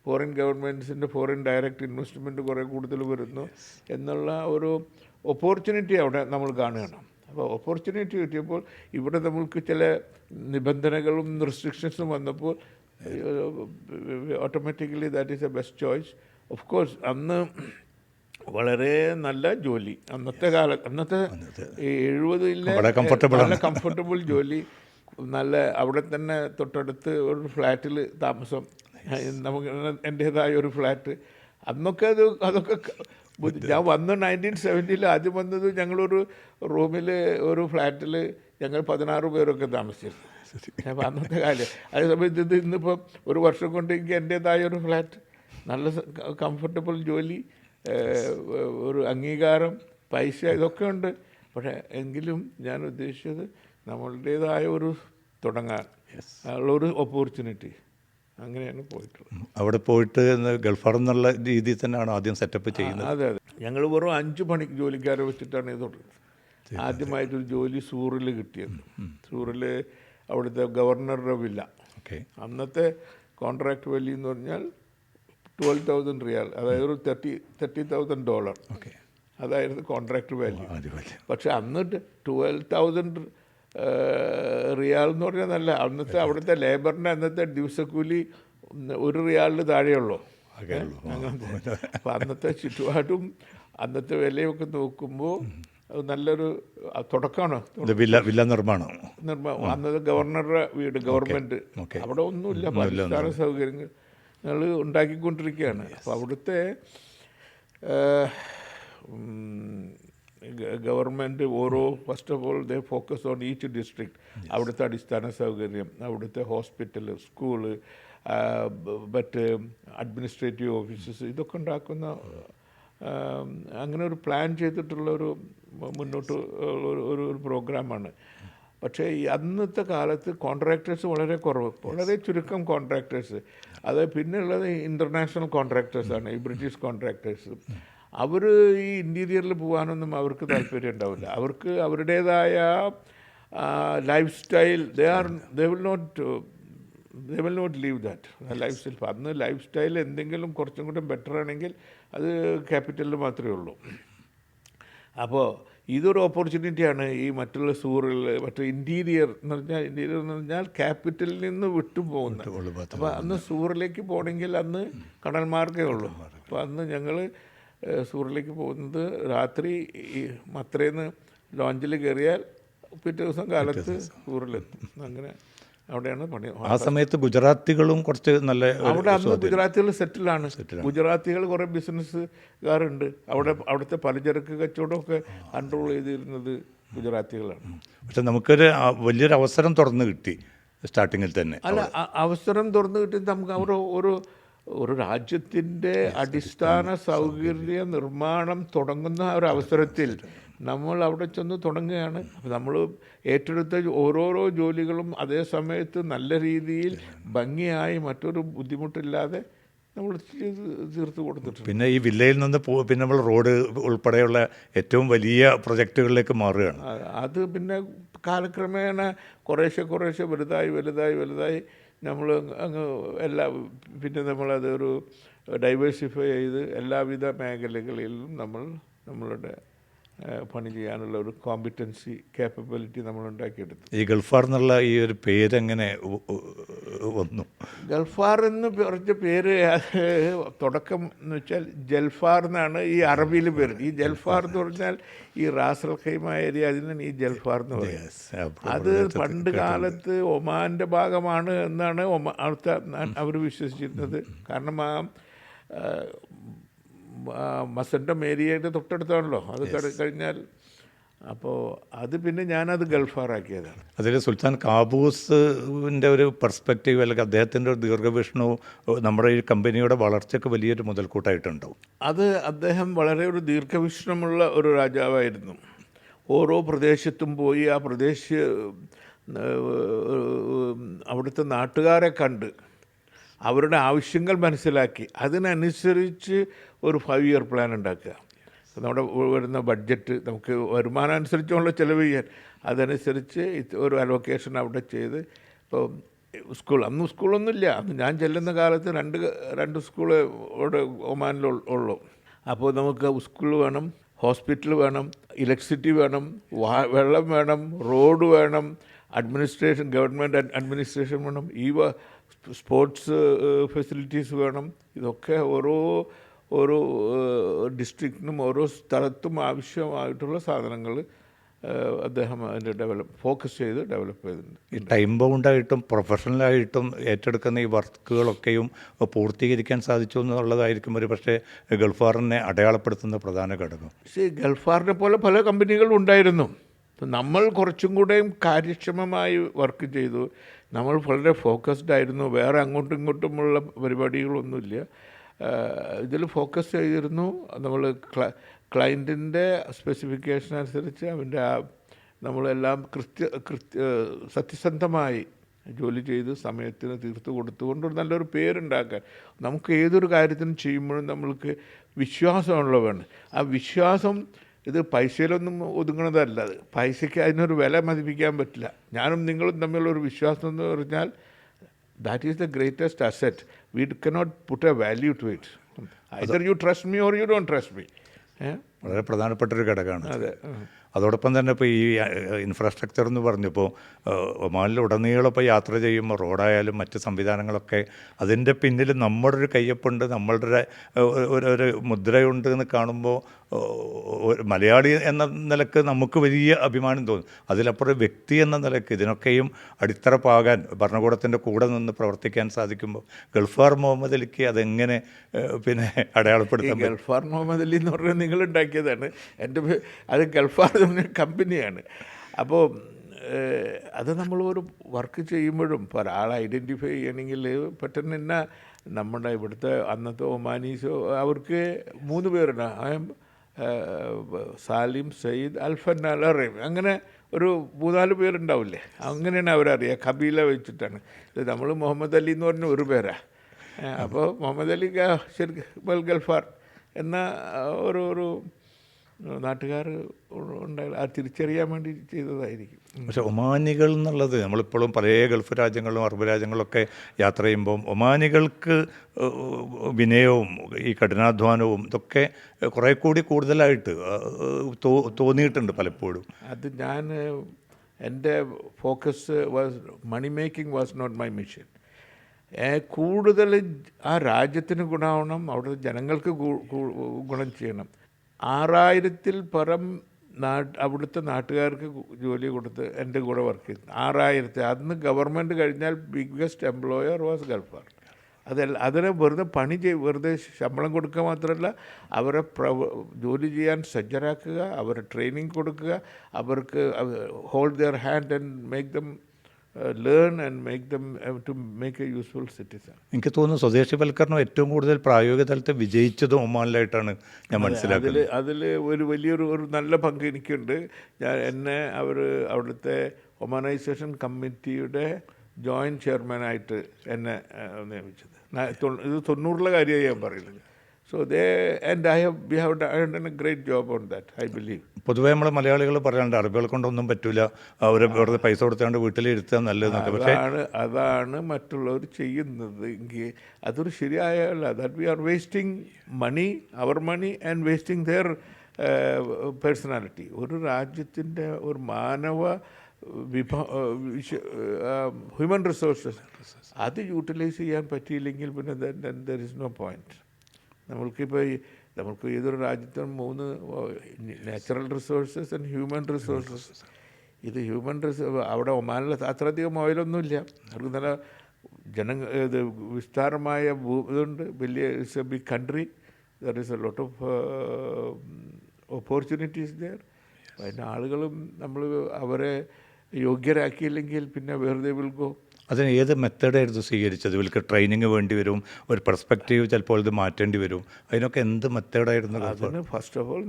ഫോറിൻ ഗവൺമെൻറ്റ്സിൻ്റെ ഫോറിൻ ഡയറക്റ്റ് ഇൻവെസ്റ്റ്മെൻറ്റ് കുറേ കൂടുതൽ വരുന്നു എന്നുള്ള ഒരു ഓപ്പർച്യൂണിറ്റി അവിടെ നമ്മൾ കാണുകയാണ്. അപ്പോൾ ഓപ്പർച്യൂണിറ്റി കിട്ടിയപ്പോൾ ഇവിടെ നമ്മൾക്ക് ചില നിബന്ധനകളും റെസ്ട്രിക്ഷൻസും വന്നപ്പോൾ automatically that is A best choice. Of course അന്ന് വളരെ നല്ല ജോലി, അന്നത്തെ 70-ലെ നല്ല കംഫർട്ടബിൾ ജോലി, നല്ല അവിടെ തന്നെ തൊട്ടടുത്ത് ഒരു ഫ്ലാറ്റിൽ താമസം, നമുക്ക് എൻ്റേതായ ഒരു ഫ്ലാറ്റ്. അന്നൊക്കെ അതൊക്കെ ഞാൻ വന്ന് 1970 ആദ്യം വന്നത് ഞങ്ങളൊരു റൂമിൽ ഒരു ഫ്ലാറ്റിൽ ഞങ്ങൾ 16 പേരൊക്കെ താമസിച്ചിരുന്നു. അപ്പോൾ അന്നത്തെ കാലം. അതേ സമയത്ത് ഇന്നിപ്പം ഒരു വർഷം കൊണ്ട് എനിക്ക് എൻ്റേതായ ഒരു ഫ്ലാറ്റ്, നല്ല കംഫർട്ടബിൾ ജോലി, ഒരു അംഗീകാരം, പൈസ, ഇതൊക്കെ ഉണ്ട്. പക്ഷേ എങ്കിലും ഞാൻ ഉദ്ദേശിച്ചത് നമ്മളുടേതായ ഒരു തുടങ്ങാൻ ഉള്ളൊരു ഓപ്പർച്യൂണിറ്റി, അങ്ങനെയാണ് പോയിട്ടുള്ളത്. അവിടെ പോയിട്ട് ഗൾഫാർ എന്നുള്ള രീതിയിൽ തന്നെയാണ് ആദ്യം സെറ്റപ്പ് ചെയ്യുന്നത്. അതെ. ഞങ്ങൾ വെറും 5 ജോലിക്കാരെ വെച്ചിട്ടാണ് ഇത് തുടങ്ങുന്നത്. ആദ്യമായിട്ടൊരു ജോലി സൂറിൽ കിട്ടിയത്. സൂറിൽ അവിടുത്തെ ഗവർണറുടെ വില്ല. അന്നത്തെ കോൺട്രാക്ട് വാല്യൂ എന്ന് പറഞ്ഞാൽ 12,000 റിയാൽ, അതായത് ഒരു $30,000. അതായിരുന്നു കോൺട്രാക്ട് വാല്യൂ. പക്ഷെ അന്ന് 12,000 റിയാൽ എന്ന് പറഞ്ഞാൽ നല്ല, അന്നത്തെ അവിടുത്തെ ലേബറിൻ്റെ അന്നത്തെ ദിവസക്കൂലി 1 റിയാലിന് താഴെയുള്ളൂ. അങ്ങനത്തെ. അപ്പം അന്നത്തെ ചുറ്റുപാടും അന്നത്തെ വിലയൊക്കെ നോക്കുമ്പോൾ നല്ലൊരു തുടക്കമാണ്. വില്ല നിർമ്മാണം. അന്നത്തെ ഗവർണറുടെ വീട്, ഗവൺമെൻറ്, അവിടെ ഒന്നുമില്ല, അടിസ്ഥാന സൗകര്യങ്ങൾ ഉണ്ടാക്കിക്കൊണ്ടിരിക്കുകയാണ്. അപ്പോൾ അവിടുത്തെ government first of all they focus on each district. അവിടുത്തെ അടിസ്ഥാന സൗകര്യം, അവിടുത്തെ ഹോസ്പിറ്റൽ, സ്കൂള്, മറ്റ് അഡ്മിനിസ്ട്രേറ്റീവ് ഓഫീസസ്, ഇതൊക്കെ ഉണ്ടാക്കുന്ന അങ്ങനെ ഒരു പ്ലാൻ ചെയ്തിട്ടുള്ളൊരു മുന്നോട്ട് ഒരു പ്രോഗ്രാമാണ്. പക്ഷേ ഈ അന്നത്തെ കാലത്ത് കോൺട്രാക്ടേഴ്സ് വളരെ കുറവ്, വളരെ ചുരുക്കം കോൺട്രാക്ടേഴ്സ്. അത് പിന്നെയുള്ളത് ഇൻ്റർനാഷണൽ കോൺട്രാക്ടേഴ്സാണ്, ഈ ബ്രിട്ടീഷ് കോൺട്രാക്ടേഴ്സ്. അവർ ഈ ഇൻറ്റീരിയറിൽ പോകാനൊന്നും അവർക്ക് താല്പര്യം ഉണ്ടാവില്ല. അവർക്ക് അവരുടേതായ lifestyle, they will not leave that lifestyle. അന്ന് ലൈഫ് സ്റ്റൈൽ എന്തെങ്കിലും കുറച്ചും കൂടെ ബെറ്റർ ആണെങ്കിൽ അത് ക്യാപിറ്റലിൽ മാത്രമേ ഉള്ളൂ. അപ്പോൾ ഇതൊരു ഓപ്പർച്യൂണിറ്റിയാണ് ഈ മറ്റുള്ള സൂറിൽ, ഇൻറ്റീരിയർ എന്ന് പറഞ്ഞാൽ ക്യാപിറ്റലിൽ നിന്ന് വിട്ടുപോകുന്നത്. അപ്പോൾ അന്ന് സൂറിലേക്ക് പോകണമെങ്കിൽ അന്ന് കടൽ മാർഗ്ഗമേ ഉള്ളൂ. അപ്പോൾ അന്ന് ഞങ്ങൾ സൂറിലേക്ക് പോകുന്നത് രാത്രി മത്രേന്ന് ലോഞ്ചിൽ കയറിയാൽ പിറ്റേ ദിവസം കാലത്ത് സൂറിലെത്തും. അങ്ങനെ അവിടെയാണ് പണി. ആ സമയത്ത് ഗുജറാത്തികളും കുറച്ച് നല്ല, അവിടെ അന്ന് ഗുജറാത്തികൾ സെറ്റിലാണ്. ഗുജറാത്തികൾ കുറേ ബിസിനസ്സുകാരുണ്ട്. അവിടുത്തെ പലചരക്ക് കച്ചവടമൊക്കെ കൺട്രോൾ ചെയ്തിരുന്നത് ഗുജറാത്തികളാണ്. പക്ഷെ നമുക്കൊരു വലിയൊരു അവസരം തുറന്നു കിട്ടി സ്റ്റാർട്ടിങ്ങിൽ തന്നെ. അല്ല, അവസരം തുറന്നു കിട്ടി. നമുക്ക് ഒരു രാജ്യത്തിൻ്റെ അടിസ്ഥാന സൗകര്യ നിർമ്മാണം തുടങ്ങുന്ന ഒരു അവസരത്തിൽ നമ്മൾ അവിടെ ചെന്ന് തുടങ്ങുകയാണ്. അപ്പോൾ നമ്മൾ ഏറ്റെടുത്ത ഓരോരോ ജോലികളും അതേ സമയത്ത് നല്ല രീതിയിൽ ഭംഗിയായി മറ്റൊരു ബുദ്ധിമുട്ടില്ലാതെ നമ്മൾ തീർത്ത് കൊടുത്തിട്ടുണ്ട്. പിന്നെ ഈ വില്ലയിൽ നിന്ന് പിന്നെ നമ്മൾ റോഡ് ഉൾപ്പെടെയുള്ള ഏറ്റവും വലിയ പ്രൊജക്റ്റുകളിലേക്ക് മാറുകയാണ്. അത് പിന്നെ കാലക്രമേണ കുറേശ്ശെ വലുതായി നമ്മൾ അങ്ങ് പിന്നെ നമ്മളതൊരു ഡൈവേഴ്സിഫൈ ചെയ്ത് എല്ലാവിധ മേഖലകളിലും നമ്മളുടെ പണി ചെയ്യാനുള്ള ഒരു കോമ്പിറ്റൻസി, കേപ്പബിലിറ്റി നമ്മൾ ഉണ്ടാക്കിയെടുത്തു. ഈ ഗൾഫാർ എന്നുള്ള ഈ ഒരു പേരെങ്ങനെ വന്നു? ഗൾഫാർ എന്ന് പറഞ്ഞ പേര് തുടക്കം എന്ന് വെച്ചാൽ ജൽഫാർ എന്നാണ് ഈ അറബിയിൽ പേര്. ഈ ജൽഫാർ എന്ന് പറഞ്ഞാൽ ഈ റാസൽ ഖൈമ ഏരിയ, അതിനാണ് ഈ ജൽഫാർ എന്ന് പറയുന്നത്. അത് പണ്ട് കാലത്ത് ഒമാൻ്റെ ഭാഗമാണ് എന്നാണ് അവിടുത്തെ അവർ വിശ്വസിച്ചിരുന്നത്. കാരണം മസൻഡം ഏരിയയുടെ തൊട്ടടുത്താണല്ലോ. അത് കഴിഞ്ഞാൽ അപ്പോൾ അത് പിന്നെ ഞാനത് ഗൾഫാറാക്കിയതാണ്. അതിൽ സുൽത്താൻ കാബൂസിൻ്റെ ഒരു പെർസ്പെക്റ്റീവ് അല്ലെങ്കിൽ അദ്ദേഹത്തിൻ്റെ ഒരു ദീർഘവീക്ഷണവും നമ്മുടെ ഈ കമ്പനിയുടെ വളർച്ചയ്ക്ക് വലിയൊരു മുതൽക്കൂട്ടായിട്ടുണ്ടാവും. അത് അദ്ദേഹം വളരെ ഒരു ദീർഘവീക്ഷണമുള്ള ഒരു രാജാവായിരുന്നു. ഓരോ പ്രദേശത്തും പോയി ആ അവിടുത്തെ നാട്ടുകാരെ കണ്ട് അവരുടെ ആവശ്യങ്ങൾ മനസ്സിലാക്കി അതിനനുസരിച്ച് ഒരു 5 ഇയർ പ്ലാൻ ഉണ്ടാക്കുക. നമ്മുടെ വരുന്ന ബഡ്ജറ്റ് നമുക്ക് വരുമാനം അനുസരിച്ചുള്ള ചിലവ് ചെയ്യാൻ അതനുസരിച്ച് ഒരു അലോക്കേഷൻ അവിടെ ചെയ്ത്. ഇപ്പോൾ അന്ന് സ്കൂളൊന്നുമില്ല. അന്ന് ഞാൻ ചെല്ലുന്ന കാലത്ത് രണ്ട് സ്കൂള് ഇവിടെ ഒമാനിലുള്ളൂ. അപ്പോൾ നമുക്ക് സ്കൂൾ വേണം, ഹോസ്പിറ്റൽ വേണം, ഇലക്ട്രിസിറ്റി വേണം, വെള്ളം വേണം, റോഡ് വേണം, ഗവൺമെൻറ് അഡ്മിനിസ്ട്രേഷൻ വേണം, സ്പോർട്സ് ഫെസിലിറ്റീസ് വേണം. ഇതൊക്കെ ഓരോ ഡിസ്ട്രിക്റ്റിനും ഓരോ സ്ഥലത്തും ആവശ്യമായിട്ടുള്ള സാധനങ്ങൾ അദ്ദേഹം അതിൻ്റെ ഫോക്കസ് ചെയ്ത് ഡെവലപ്പ് ചെയ്തിട്ടുണ്ട്. ഈ ടൈം ബൗണ്ടായിട്ടും പ്രൊഫഷണലായിട്ടും ഏറ്റെടുക്കുന്ന ഈ വർക്കുകളൊക്കെയും പൂർത്തീകരിക്കാൻ സാധിച്ചു എന്നുള്ളതായിരിക്കും ഒരു പക്ഷേ ഗൾഫാറിനെ അടയാളപ്പെടുത്തുന്ന പ്രധാന ഘടകം. ഗൾഫാറിനെ പോലെ പല കമ്പനികളും ഉണ്ടായിരുന്നു. നമ്മൾ കുറച്ചും കൂടെയും കാര്യക്ഷമമായി വർക്ക് ചെയ്തു. നമ്മൾ വളരെ ഫോക്കസ്ഡ് ആയിരുന്നു. വേറെ അങ്ങോട്ടും ഇങ്ങോട്ടുമുള്ള പരിപാടികളൊന്നുമില്ല. ഇതിൽ ഫോക്കസ് ചെയ്തിരുന്നു. നമ്മൾ ക്ലയൻറ്റിൻ്റെ സ്പെസിഫിക്കേഷൻ അനുസരിച്ച് നമ്മളെല്ലാം സത്യസന്ധമായി ജോലി ചെയ്ത് സമയത്തിന് തീർത്ത് കൊടുത്തുകൊണ്ട് നല്ലൊരു പേരുണ്ടാക്കാൻ. നമുക്ക് ഏതൊരു കാര്യത്തിനും ചെയ്യുമ്പോഴും നമ്മൾക്ക് വിശ്വാസമുള്ള വേണം. ആ വിശ്വാസം ഇത് പൈസയിലൊന്നും ഒതുങ്ങണതല്ല. പൈസയ്ക്ക് അതിനൊരു വില മതിപ്പിക്കാൻ പറ്റില്ല. ഞാനും നിങ്ങളും തമ്മിലുള്ളൊരു വിശ്വാസം എന്ന് പറഞ്ഞാൽ that is the greatest asset. We cannot put a value to it. Either you trust me or you don't trust me. വളരെ പ്രധാനപ്പെട്ടൊരു ഘടകമാണ്. അതെ. അതോടൊപ്പം തന്നെ ഇപ്പോൾ ഈ ഇൻഫ്രാസ്ട്രക്ചർ എന്ന് പറഞ്ഞപ്പോൾ ഒമാനിലുടനീളം ഇപ്പോൾ യാത്ര ചെയ്യുമ്പോൾ റോഡായാലും മറ്റ് സംവിധാനങ്ങളൊക്കെ അതിൻ്റെ പിന്നിൽ നമ്മുടെ ഒരു കയ്യൊപ്പുണ്ട്, നമ്മളുടെ ഒരു മുദ്രയുണ്ട് എന്ന് കാണുമ്പോൾ മലയാളി എന്ന നിലക്ക് നമുക്ക് വലിയ അഭിമാനം തോന്നും. അതിലപ്പുറം വ്യക്തി എന്ന നിലക്ക് ഇതിനൊക്കെയും അടിത്തറ പാകാൻ ഭരണകൂടത്തിൻ്റെ കൂടെ നിന്ന് പ്രവർത്തിക്കാൻ സാധിക്കുമ്പോൾ ഗൾഫാർ മുഹമ്മദ് അലിക്ക് അതെങ്ങനെ പിന്നെ അടയാളപ്പെടുത്താൻ? ഗൾഫാർ മുഹമ്മദ് അലി എന്ന് പറഞ്ഞാൽ നിങ്ങളുണ്ടാക്കിയതാണ്. അത് ഗൾഫാർ കമ്പനിയാണ്. അപ്പോൾ അത് നമ്മൾ ഒരു വർക്ക് ചെയ്യുമ്പോഴും ഇപ്പോൾ ഒരാളെ ഐഡൻറ്റിഫൈ ചെയ്യണമെങ്കിൽ പെട്ടെന്ന് നമ്മുടെ ഇവിടുത്തെ അന്നത്തെ ഒമാനീസോ അവർക്ക് 3 പേരുണ്ട്. സാലിം, സയ്യിദ്, അൽഫൻ, അലറീം, അങ്ങനെ ഒരു 3-4 പേരുണ്ടാവില്ലേ. അങ്ങനെയാണ് അവരറിയുക. കബീല വെച്ചിട്ടാണ്. നമ്മൾ മുഹമ്മദ് അലി എന്ന് പറഞ്ഞ ഒരു പേരാണ്. അപ്പോൾ മുഹമ്മദ് അലി ഗൾഫാർ എന്ന ഒരു നാട്ടുകാർ ഉണ്ടായി അത് തിരിച്ചറിയാൻ വേണ്ടി ചെയ്തതായിരിക്കും. പക്ഷേ ഒമാനികൾ എന്നുള്ളത് നമ്മളിപ്പോഴും പല ഗൾഫ് രാജ്യങ്ങളിലും അറബ് രാജ്യങ്ങളിലൊക്കെ യാത്ര ചെയ്യുമ്പം ഒമാനികൾക്ക് വിനയവും ഈ കഠിനാധ്വാനവും ഇതൊക്കെ കുറേ കൂടി കൂടുതലായിട്ട് തോന്നിയിട്ടുണ്ട് പലപ്പോഴും. അത് എൻ്റെ focus money making was not my mission. കൂടുതൽ ആ രാജ്യത്തിന് ഗുണമാവണം, അവിടുത്തെ ജനങ്ങൾക്ക് ഗുണം ചെയ്യണം. 6000-ൽ പരം അവിടുത്തെ നാട്ടുകാർക്ക് ജോലി കൊടുത്ത് എൻ്റെ കൂടെ വർക്ക് ചെയ്തു. 6000. അന്ന് ഗവൺമെൻറ് കഴിഞ്ഞാൽ ബിഗ്ഗസ്റ്റ് എംപ്ലോയർ വാസ് ഗൾഫാർ. അതിനെ വെറുതെ ശമ്പളം കൊടുക്കുക മാത്രമല്ല, അവരെ ജോലി ചെയ്യാൻ സജ്ജരാക്കുക, അവരെ ട്രെയിനിങ് കൊടുക്കുക, അവർക്ക് hold their hand and make them learn and make them to make a useful citizen. എനിക്ക് തോന്നുന്നു സ്വദേശിവൽക്കരണം ഏറ്റവും കൂടുതൽ പ്രായോഗിക തലത്തിൽ വിജയിച്ചതും ഒമാനിലായിട്ടാണ് ഞാൻ മനസ്സിലാക്കുന്നത്. അതിൽ വലിയൊരു നല്ല പങ്ക് എനിക്കുണ്ട്. അവിടുത്തെ ഒമാനൈസേഷൻ കമ്മിറ്റിയുടെ ജോയിൻറ്റ് ചെയർമാനായിട്ട് എന്നെ നിയമിച്ചത്. ഇത് 90-ലെ കാര്യമായി ഞാൻ പറയുന്നത്. So we have done a great job on that, I believe. പൊതുവേ നമ്മൾ മലയാളികൾ പറയാണ്ട് അറബികളെ കൊണ്ടൊന്നും പറ്റില്ല, അവർ വെറുതെ പൈസ കൊടുത്താണ്ട് വീട്ടിലിരുത്താൻ നല്ലതെന്നൊക്കെ. പക്ഷേ അതാണ് മറ്റുള്ളവർ ചെയ്യുന്നത് എങ്കിൽ അതൊരു ശരിയായല്ല. That we are wasting money, അവർ money, and wasting their personality. ഒരു രാജ്യത്തിൻ്റെ ഒരു മാനവ ഹ്യൂമൻ റിസോഴ്സസ് അത് യൂട്ടിലൈസ് ചെയ്യാൻ പറ്റിയില്ലെങ്കിൽ പിന്നെ ദർ ഇസ് നോ പോയിൻറ്റ്. നമുക്ക് ഏതൊരു രാജ്യത്തും 3 natural resources and human resources. ഇത് അവിടെ ഒമാനിൽ അത്രയധികം ഓയിലൊന്നുമില്ല. അവർക്ക് നല്ല ഇത് വിസ്താരമായ ഇതുണ്ട്. It's a big country. There is a lot of opportunities there. അപ്പോൾ അതിന് ആളുകളും നമ്മൾ അവരെ യോഗ്യരാക്കിയില്ലെങ്കിൽ പിന്നെ വെറുതെ വിൽക്കോ. അതിന് ഏത് മെത്തേഡായിരുന്നു സ്വീകരിച്ചത്? ഇവർക്ക് ട്രെയിനിങ് വേണ്ടി വരും, ഒരു പെർസ്പെക്റ്റീവ് ചിലപ്പോൾ ഇത് മാറ്റേണ്ടി വരും. അതിനൊക്കെ എന്ത് മെത്തേഡായിരുന്നു? അതിന് ഫസ്റ്റ് ഓഫ് ഓൾ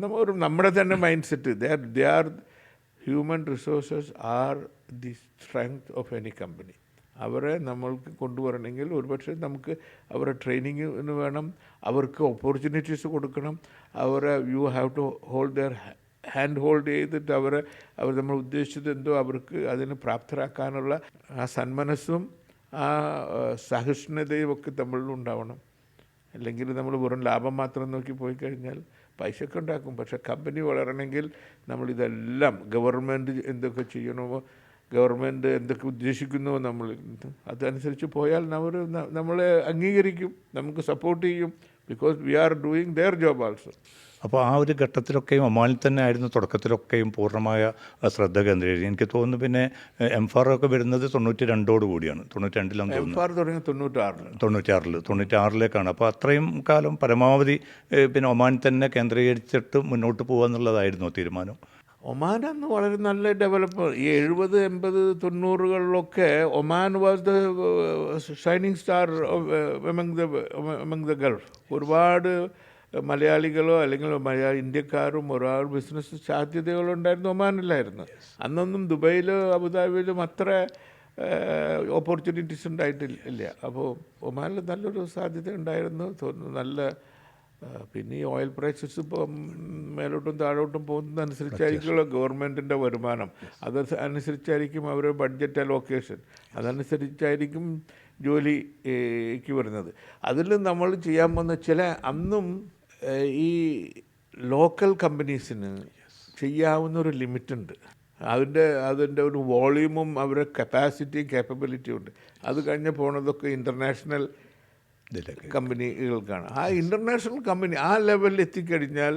നമ്മുടെ തന്നെ mind set, they are human resources are the strength of any company. അവരെ നമ്മൾക്ക് കൊണ്ടുവരണമെങ്കിൽ ഒരുപക്ഷെ നമുക്ക് അവരെ ട്രെയിനിങ്ങിന് വേണം, അവർക്ക് ഓപ്പർച്യൂണിറ്റീസ് കൊടുക്കണം, അവരെ you have to hold their hand hold ചെയ്തിട്ട് അവർ നമ്മൾ ഉദ്ദേശിച്ചത് എന്തോ അവർക്ക് അതിന് പ്രാപ്തരാക്കാനുള്ള ആ സന്മനസ്സും ആ സഹിഷ്ണുതയും ഒക്കെ നമ്മളിലുണ്ടാവണം. അല്ലെങ്കിൽ നമ്മൾ വെറും ലാഭം മാത്രം നോക്കി പോയി കഴിഞ്ഞാൽ പൈസയൊക്കെ ഉണ്ടാക്കും, പക്ഷേ കമ്പനി വളരണമെങ്കിൽ നമ്മളിതെല്ലാം ഗവൺമെൻറ് എന്തൊക്കെ ചെയ്യണമോ, ഗവൺമെൻറ് എന്തൊക്കെ ഉദ്ദേശിക്കുന്നുവോ നമ്മൾ അതനുസരിച്ച് പോയാൽ നമ്മളെ അംഗീകരിക്കും, നമുക്ക് സപ്പോർട്ട് ചെയ്യും. Because we are doing there job also. അപ്പോൾ ആ ഒരു ഘട്ടത്തിലൊക്കെയും ഒമാനിൽ തന്നെ ആയിരുന്നു തുടക്കത്തിലൊക്കെയും പൂർണ്ണമായ ശ്രദ്ധ കേന്ദ്രീകരിക്കും. എനിക്ക് തോന്നുന്നു പിന്നെ MFAR ഒക്കെ വരുന്നത് 92 കൂടിയാണ്, 92-ലാണ് MFAR തുടങ്ങി 96-ലേക്കാണ്. അപ്പോൾ അത്രയും കാലം പരമാവധി പിന്നെ ഒമാനിൽ തന്നെ കേന്ദ്രീകരിച്ചിട്ട് മുന്നോട്ട് പോകുക എന്നുള്ളതായിരുന്നു തീരുമാനം. ഒമാൻ അന്ന് വളരെ നല്ല ഡെവലപ്പ്. ഈ 70, 80, 90-കളിലൊക്കെ Oman was the shining star among the Gulf. ഒരുപാട് മലയാളികളോ അല്ലെങ്കിൽ ഇന്ത്യക്കാരും ഒരുപാട് ബിസിനസ് സാധ്യതകളുണ്ടായിരുന്നു ഒമാനിലായിരുന്നു. അന്നൊന്നും ദുബൈയിലോ അബുദാബിയിലും അത്ര ഓപ്പർച്യൂണിറ്റീസ് ഉണ്ടായിട്ടില്ല. അപ്പോൾ ഒമാനിൽ നല്ലൊരു സാധ്യത ഉണ്ടായിരുന്നു തോന്നുന്നു. നല്ല പിന്നെ ഈ ഓയിൽ പ്രൈസസ് ഇപ്പോൾ മേലോട്ടും താഴോട്ടും പോകുന്നതനുസരിച്ചായിരിക്കുമല്ലോ ഗവൺമെൻറ്റിൻ്റെ വരുമാനം, അതനുസരിച്ചായിരിക്കും അവരുടെ ബഡ്ജറ്റ് അലോക്കേഷൻ, അതനുസരിച്ചായിരിക്കും ജോലിക്ക് വരുന്നത്. അതിൽ നമ്മൾ ചെയ്യാൻ പോകുന്ന അന്നും ഈ ലോക്കൽ കമ്പനീസിന് ചെയ്യാവുന്ന ഒരു ലിമിറ്റുണ്ട്. അതിൻ്റെ ഒരു വോളിയൂമും അവരുടെ കപ്പാസിറ്റിയും കേപ്പബിലിറ്റിയും ഉണ്ട്. അത് കഴിഞ്ഞ് പോണതൊക്കെ ഇൻ്റർനാഷണൽ കമ്പനികൾക്കാണ്. ആ ഇൻ്റർനാഷണൽ കമ്പനി ആ ലെവലിൽ എത്തിക്കഴിഞ്ഞാൽ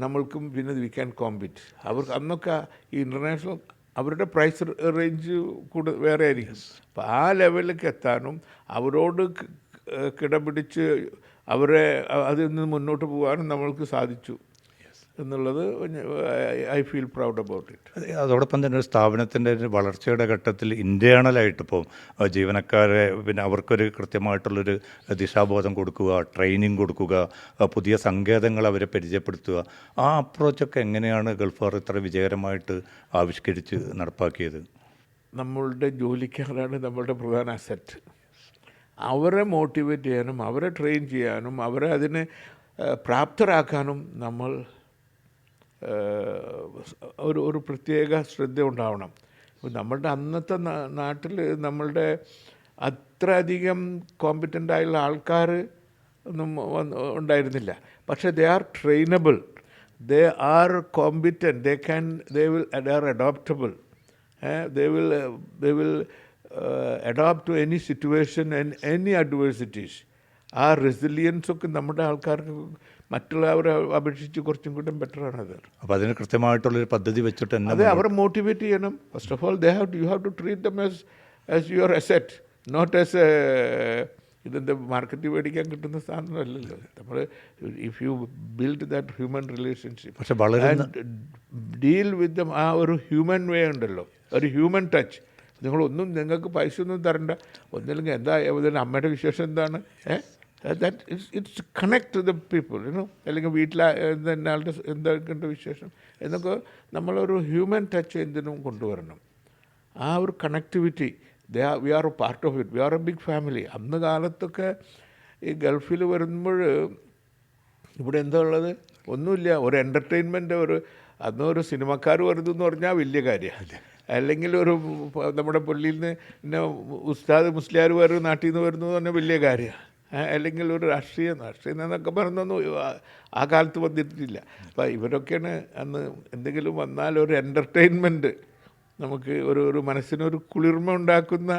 നമ്മൾക്കും പിന്നെ വി ക്യാൻ കോമ്പീറ്റ്. അവർക്ക് അന്നൊക്കെ ഈ ഇൻ്റർനാഷണൽ അവരുടെ പ്രൈസ് റേഞ്ച് വേറെ ആയിരിക്കും. അപ്പോൾ ആ ലെവലിലേക്ക് എത്താനും അവരോട് കിടപിടിച്ച് അവരെ അതിൽ നിന്ന് മുന്നോട്ട് പോകാനും നമ്മൾക്ക് സാധിച്ചു എന്നുള്ളത് I feel proud about it. അതോടൊപ്പം തന്നെ ഒരു സ്ഥാപനത്തിൻ്റെ വളർച്ചയുടെ ഘട്ടത്തിൽ ഇൻറ്റേണലായിട്ടിപ്പോൾ ജീവനക്കാരെ പിന്നെ അവർക്കൊരു കൃത്യമായിട്ടുള്ളൊരു ദിശാബോധം കൊടുക്കുക, ട്രെയിനിങ് കൊടുക്കുക, പുതിയ സങ്കേതങ്ങൾ അവരെ പരിചയപ്പെടുത്തുക, ആ അപ്രോച്ചൊക്കെ എങ്ങനെയാണ് ഗൾഫാർ ഇത്ര വിജയകരമായിട്ട് ആവിഷ്കരിച്ച് നടപ്പാക്കിയത്? നമ്മളുടെ ജോലിക്കാരാണ് നമ്മളുടെ പ്രധാന അസറ്റ്. അവരെ മോട്ടിവേറ്റ് ചെയ്യാനും അവരെ ട്രെയിൻ ചെയ്യാനും അവരെ അതിന് പ്രാപ്തരാക്കാനും നമ്മൾ ഒരു പ്രത്യേക ശ്രദ്ധ ഉണ്ടാവണം. നമ്മളുടെ അന്നത്തെ നാട്ടിൽ നമ്മളുടെ അത്ര അധികം കോമ്പിറ്റൻ്റ് ആയുള്ള ആൾക്കാർ ഒന്നും ഉണ്ടായിരുന്നില്ല. പക്ഷേ they are trainable, they are competent, they are adoptable, they will adapt to any situation and any adversities. ആ റെസിലിയൻസ് ഒക്കെ നമ്മുടെ ആൾക്കാർക്ക് മറ്റുള്ളവരെ അപേക്ഷിച്ച് കുറച്ചും കൂടെ ബെറ്ററാണത്. അപ്പോൾ അതിന് കൃത്യമായിട്ടുള്ളൊരു പദ്ധതി വെച്ചിട്ട് തന്നെ അതെ, അവരെ മോട്ടിവേറ്റ് ചെയ്യണം. First of all you have to treat them as your asset, not as ഇതെന്താ മാർക്കറ്റിൽ മേടിക്കാൻ കിട്ടുന്ന സാധനമല്ലല്ലോ. നമ്മൾ if you build that human relationship പക്ഷെ വളരെ ഡീൽ വിത്ത് ദം, ആ ഒരു ഹ്യൂമൻ വേ ഉണ്ടല്ലോ, ഒരു ഹ്യൂമൻ ടച്ച്. നിങ്ങൾക്ക് പൈസ ഒന്നും തരണ്ട, ഒന്നില്ലെങ്കിൽ എന്താ അമ്മയുടെ വിശേഷം എന്താണ്, that it's connect to the people, അല്ലെങ്കിൽ വീട്ടിൽ ആളുടെ എന്തൊക്കെയുണ്ട് വിശേഷം എന്നൊക്കെ നമ്മളൊരു ഹ്യൂമൻ ടച്ച് എന്തിനും കൊണ്ടുവരണം. ആ ഒരു connectivity, we are a part of it, we are a big family. അന്ന് കാലത്തൊക്കെ ഈ ഗൾഫിൽ വരുമ്പോൾ ഇവിടെ എന്താ ഉള്ളത്? ഒന്നുമില്ല. ഒരു എൻ്റർടൈൻമെൻറ്റ്, അന്നൊരു സിനിമക്കാർ വരുന്നു പറഞ്ഞാൽ വലിയ കാര്യമാണ്. അല്ലെങ്കിൽ നമ്മുടെ പള്ളിയിൽ നിന്ന് പിന്നെ ഉസ്താദ് മുസ്ലിയാർ വേറെ നാട്ടിൽ നിന്ന് വരുന്നു എന്ന് പറഞ്ഞാൽ വലിയ കാര്യമാണ്. അല്ലെങ്കിൽ ഒരു രാഷ്ട്രീയം എന്നൊക്കെ പറഞ്ഞൊന്നും ആ കാലത്ത് വന്നിട്ടില്ല. അപ്പോൾ ഇവരൊക്കെയാണ് അന്ന് എന്തെങ്കിലും വന്നാൽ ഒരു എൻ്റർടൈൻമെൻറ്റ്, നമുക്ക് ഒരു മനസ്സിനൊരു കുളിർമ ഉണ്ടാക്കുന്ന,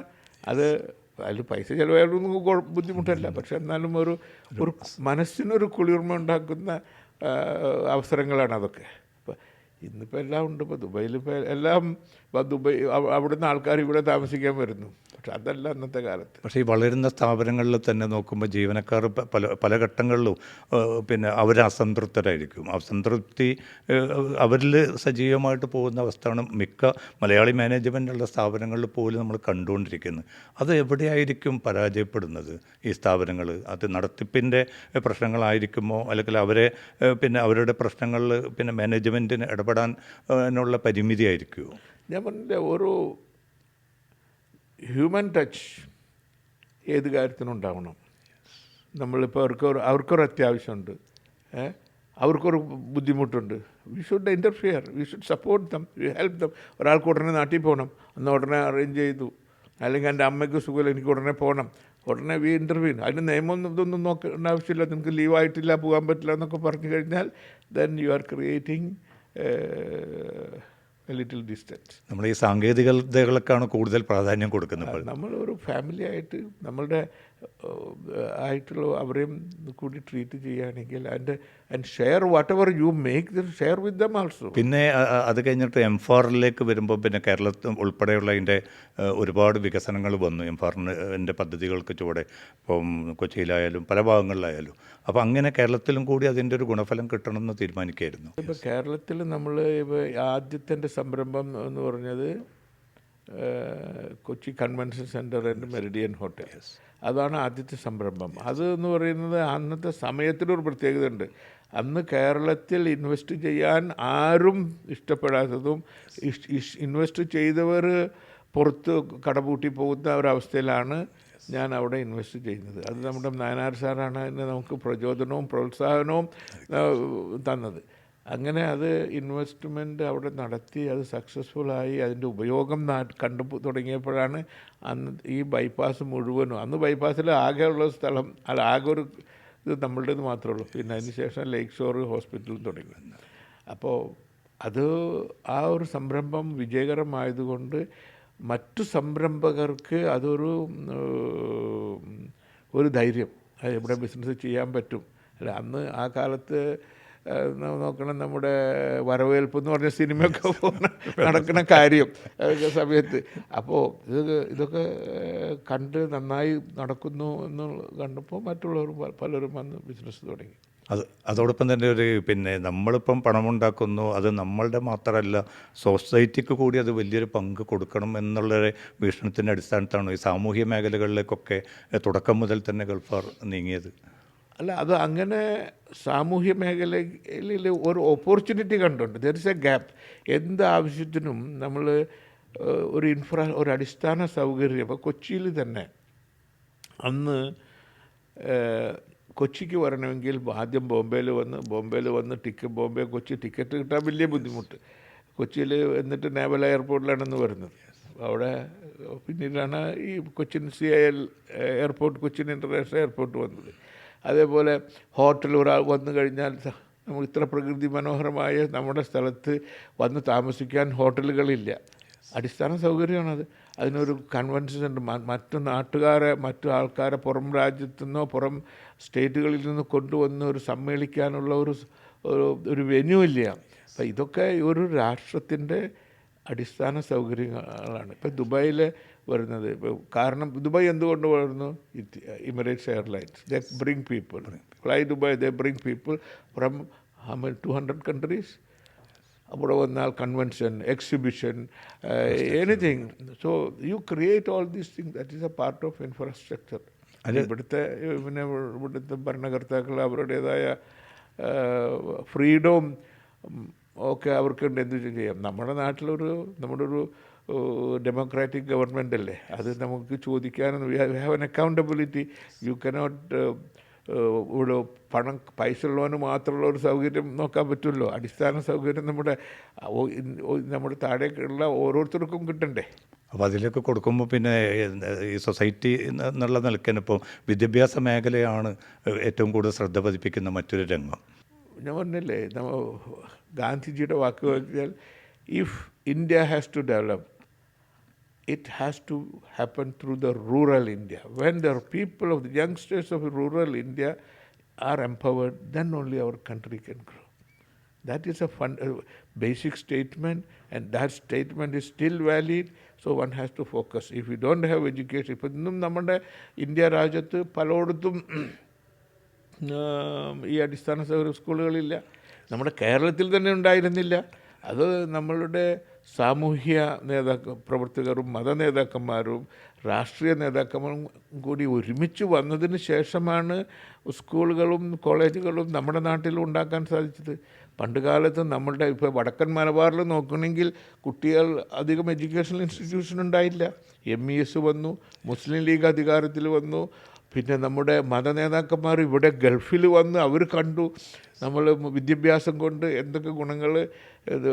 അതിൽ പൈസ ചിലവായാലൊന്നും ബുദ്ധിമുട്ടല്ല, പക്ഷെ എന്നാലും ഒരു മനസ്സിനൊരു കുളിർമ ഉണ്ടാക്കുന്ന അവസരങ്ങളാണ് അതൊക്കെ. അപ്പോൾ ഇന്നിപ്പോൾ എല്ലാം ഉണ്ട്. ഇപ്പോൾ ദുബൈയിൽ ഇപ്പോൾ എല്ലാം ഇപ്പോൾ അവിടുന്ന് ആൾക്കാർ ഇവിടെ താമസിക്കാൻ വരുന്നു. പക്ഷെ അതല്ല അന്നത്തെ കാലത്ത്. പക്ഷേ ഈ വളരുന്ന സ്ഥാപനങ്ങളിൽ തന്നെ നോക്കുമ്പോൾ ജീവനക്കാർ പല ഘട്ടങ്ങളിലും പിന്നെ അവർ അസംതൃപ്തരായിരിക്കും. അസംതൃപ്തി അവരിൽ സജീവമായിട്ട് പോകുന്ന അവസ്ഥയാണ് മിക്ക മലയാളി മാനേജ്മെൻറ്റുള്ള സ്ഥാപനങ്ങളിൽ പോലും നമ്മൾ കണ്ടുകൊണ്ടിരിക്കുന്നത്. അത് എവിടെയായിരിക്കും പരാജയപ്പെടുന്നത് ഈ സ്ഥാപനങ്ങൾ? അത് നടത്തിപ്പിൻ്റെ പ്രശ്നങ്ങളായിരിക്കുമോ, അല്ലെങ്കിൽ അവരെ പിന്നെ അവരുടെ പ്രശ്നങ്ങളിൽ പിന്നെ മാനേജ്മെൻറ്റിന് ഇടപെടാനുള്ള പരിമിതി ആയിരിക്കുമോ? ഞാൻ പറഞ്ഞില്ല, ഒരു ഹ്യൂമൻ ടച്ച് ഏത് കാര്യത്തിനും ഉണ്ടാവണം. നമ്മളിപ്പോൾ അവർക്കൊരു അത്യാവശ്യമുണ്ട്, അവർക്കൊരു ബുദ്ധിമുട്ടുണ്ട്. We should interfere, we should support them, we help them. ഒരാൾക്ക് ഉടനെ നാട്ടിൽ പോകണം, അന്ന് ഉടനെ അറേഞ്ച് ചെയ്തു. അല്ലെങ്കിൽ എൻ്റെ അമ്മയ്ക്ക് സുഖമില്ല, എനിക്ക് ഉടനെ പോകണം, ഉടനെ വി ഇൻ്റർവ്യൂ. അതിന് നിയമമൊന്നും ഇതൊന്നും നോക്കേണ്ട ആവശ്യമില്ല. നിങ്ങൾക്ക് ലീവായിട്ടില്ല, പോകാൻ പറ്റില്ല എന്നൊക്കെ പറഞ്ഞു കഴിഞ്ഞാൽ then you are creating little distance. നമ്മൾ ഈ സാങ്കേതികതകൾക്കാണ് കൂടുതൽ പ്രാധാന്യം കൊടുക്കുന്നത്. നമ്മൾ ഒരു ഫാമിലി ആയിട്ട് നമ്മളുടെ ആയിട്ടുള്ള അവരെയും കൂടി ട്രീറ്റ് ചെയ്യുകയാണെങ്കിൽ and share what ever you make share with dum also. പിന്നെ അത് കഴിഞ്ഞിട്ട് എംഫാറിലേക്ക് വരുമ്പോൾ പിന്നെ കേരളത്തിൽ ഉൾപ്പെടെയുള്ള അതിൻ്റെ ഒരുപാട് വികസനങ്ങൾ വന്നു. എംഫാറിൻ്റെ പദ്ധതികൾക്ക് ചുവടെ ഇപ്പം കൊച്ചിയിലായാലും പല ഭാഗങ്ങളിലായാലും. അപ്പോൾ അങ്ങനെ കേരളത്തിലും കൂടി അതിൻ്റെ ഒരു ഗുണഫലം കിട്ടണമെന്ന് തീരുമാനിക്കുകയായിരുന്നു. ഇപ്പോൾ കേരളത്തിൽ നമ്മൾ ആദ്യത്തെ സംരംഭം എന്ന് പറഞ്ഞത് Kochi convention centre and Meridian hotel. അതാണ് ആദ്യത്തെ സംരംഭം. അത് എന്ന് പറയുന്നത് അന്നത്തെ സമയത്തിനൊരു പ്രത്യേകത ഉണ്ട്. അന്ന് കേരളത്തിൽ ഇൻവെസ്റ്റ് ചെയ്യാൻ ആരും ഇഷ്ടപ്പെടാത്തതും ഇൻവെസ്റ്റ് ചെയ്തവർ പുറത്ത് കടപൂട്ടി പോകുന്ന ഒരവസ്ഥയിലാണ് ഞാൻ അവിടെ ഇൻവെസ്റ്റ് ചെയ്യുന്നത്. അത് നമ്മുടെ നായനാർ സാറാണ് അതിന് നമുക്ക് പ്രചോദനവും പ്രോത്സാഹനവും തന്നത്. അങ്ങനെ അത് ഇൻവെസ്റ്റ്മെൻറ്റ് അവിടെ നടത്തി അത് സക്സസ്ഫുള്ളായി അതിൻ്റെ ഉപയോഗം കണ്ടു തുടങ്ങിയപ്പോഴാണ് അന്ന് ഈ ബൈപ്പാസ് മുഴുവനും, അന്ന് ബൈപ്പാസിൽ ആകെയുള്ള സ്ഥലം അല്ല, ആകെ ഒരു ഇത് നമ്മളുടേത് മാത്രമേ ഉള്ളൂ. പിന്നെ അതിന് ശേഷം ലേക്ക് ഷോർ ഹോസ്പിറ്റലും തുടങ്ങി. അപ്പോൾ അത് ആ ഒരു സംരംഭം വിജയകരമായതുകൊണ്ട് മറ്റു സംരംഭകർക്ക് അതൊരു ധൈര്യം, ഇവിടെ ബിസിനസ് ചെയ്യാൻ പറ്റും. അല്ല, അന്ന് ആ കാലത്ത് നോക്കണം, നമ്മുടെ വരവേൽപ്പ് എന്ന് പറഞ്ഞ സിനിമയൊക്കെ നടക്കുന്ന കാര്യം സമയത്ത്. അപ്പോൾ ഇതൊക്കെ കണ്ട് നന്നായി നടക്കുന്നു എന്ന് കണ്ടപ്പോൾ മറ്റുള്ളവർ പലരും വന്ന് ബിസിനസ് തുടങ്ങി. അതോടൊപ്പം തന്നെ പിന്നെ നമ്മളിപ്പം പണമുണ്ടാക്കുന്നു, അത് നമ്മളുടെ മാത്രമല്ല സൊസൈറ്റിക്ക് കൂടി അത് വലിയൊരു പങ്ക് കൊടുക്കണം എന്നുള്ള വീക്ഷണത്തിൻ്റെ അടിസ്ഥാനത്താണ് ഈ സാമൂഹ്യ മേഖലകളിലേക്കൊക്കെ തുടക്കം മുതൽ തന്നെ ഗൾഫാർ നീങ്ങിയത്. അല്ല, അത് അങ്ങനെ സാമൂഹ്യ മേഖലയിൽ ഒരു ഓപ്പർച്യൂണിറ്റി കണ്ടുണ്ട്. There is a gap. എന്ത് ആവശ്യത്തിനും നമ്മൾ ഒരു അടിസ്ഥാന സൗകര്യം. ഇപ്പോൾ കൊച്ചിയിൽ തന്നെ അന്ന് കൊച്ചിക്ക് വരണമെങ്കിൽ ആദ്യം ബോംബെയിൽ വന്ന് ബോംബെ കൊച്ചി ടിക്കറ്റ് കിട്ടാൻ വലിയ ബുദ്ധിമുട്ട്. കൊച്ചിയിൽ എന്നിട്ട് നേവൽ എയർപോർട്ടിലാണെന്ന് വരുന്നത്. അവിടെ പിന്നീടാണ് ഈ Cochin CIL airport, Cochin international airport വന്നത്. അതേപോലെ ഹോട്ടൽ ഒരാൾ വന്നു കഴിഞ്ഞാൽ നമുക്ക് ഇത്ര പ്രകൃതി മനോഹരമായ നമ്മുടെ സ്ഥലത്ത് വന്ന് താമസിക്കാൻ ഹോട്ടലുകളില്ല. അടിസ്ഥാന സൗകര്യമാണത്. അതിനൊരു കൺവെൻഷൻ ഉണ്ട്. മറ്റു ആൾക്കാരെ പുറം രാജ്യത്തു നിന്നോ പുറം സ്റ്റേറ്റുകളിൽ നിന്നോ കൊണ്ടുവന്ന് ഒരു സമ്മേളിക്കാനുള്ള ഒരു വെന്യൂ ഇല്ല. അപ്പം ഇതൊക്കെ ഒരു രാഷ്ട്രത്തിൻ്റെ അടിസ്ഥാന സൗകര്യങ്ങളാണ്. ഇപ്പം ദുബായിൽ വരുന്നത് കാരണം ദുബായ് എന്തുകൊണ്ട് വരുന്നു? Emirates airlines they bring people, fly Dubai, they bring people from 200 countries. അവിടെ വന്നാൽ convention, exhibition, anything. So you create all these things. That is A part of infrastructure. ഇവിടുത്തെ ഭരണകർത്താക്കൾ അവരുടേതായ ഫ്രീഡവും ഒക്കെ അവർക്കുണ്ട്, എന്ത് ചെയ്യാം. നമ്മുടെ ഒരു ഡെമോക്രാറ്റിക് ഗവൺമെൻറ് അല്ലേ, അത് നമുക്ക് ചോദിക്കാനും we have an accountability. You cannot ഇവിടെ പൈസ ഉള്ളവന് മാത്രമുള്ള ഒരു സൗകര്യം നോക്കാൻ പറ്റുമല്ലോ. അടിസ്ഥാന സൗകര്യം നമ്മുടെ താഴേക്കുള്ള ഓരോരുത്തർക്കും കിട്ടണ്ടേ. അപ്പോൾ അതിലേക്ക് കൊടുക്കുമ്പോൾ പിന്നെ ഈ സൊസൈറ്റി എന്നുള്ള നിലയ്ക്കിപ്പോൾ വിദ്യാഭ്യാസ മേഖലയാണ് ഏറ്റവും കൂടുതൽ ശ്രദ്ധ പതിപ്പിക്കുന്ന മറ്റൊരു രംഗം. ഞാൻ പറഞ്ഞില്ലേ, ഗാന്ധിജിയുടെ വാക്ക് വെച്ചാൽ if India has to develop, it has to happen through the rural India. When the people of the youngsters of rural India are empowered, then only our country can grow. That is a basic statement, and that statement is still valid. So one has to focus. If you don't have education, ഇപ്പം ഇന്നും നമ്മുടെ India രാജ്യത്ത് പലയിടത്തും ഈ അടിസ്ഥാന സൗകര്യ സ്കൂളുകളില്ല. നമ്മുടെ കേരളത്തിൽ തന്നെ ഉണ്ടായിരുന്നില്ല. അത് നമ്മളുടെ സാമൂഹ്യ പ്രവർത്തകരും മതനേതാക്കന്മാരും രാഷ്ട്രീയ നേതാക്കന്മാരും കൂടി ഒരുമിച്ച് വന്നതിന് ശേഷമാണ് സ്കൂളുകളും കോളേജുകളും നമ്മുടെ നാട്ടിൽ ഉണ്ടാക്കാൻ സാധിച്ചത്. പണ്ട് കാലത്ത് നമ്മളുടെ ഇപ്പോൾ വടക്കൻ മലബാറിൽ നോക്കണമെങ്കിൽ കുട്ടികൾ അധികം എഡ്യൂക്കേഷണൽ ഇൻസ്റ്റിറ്റ്യൂഷൻ ഉണ്ടായില്ല. MES വന്നു, മുസ്ലിം ലീഗ് അധികാരത്തിൽ വന്നു, പിന്നെ നമ്മുടെ മതനേതാക്കന്മാർ ഇവിടെ ഗൾഫിൽ വന്ന് അവർ കണ്ടു നമ്മൾ വിദ്യാഭ്യാസം കൊണ്ട് എന്തൊക്കെ ഗുണങ്ങൾ ഇത്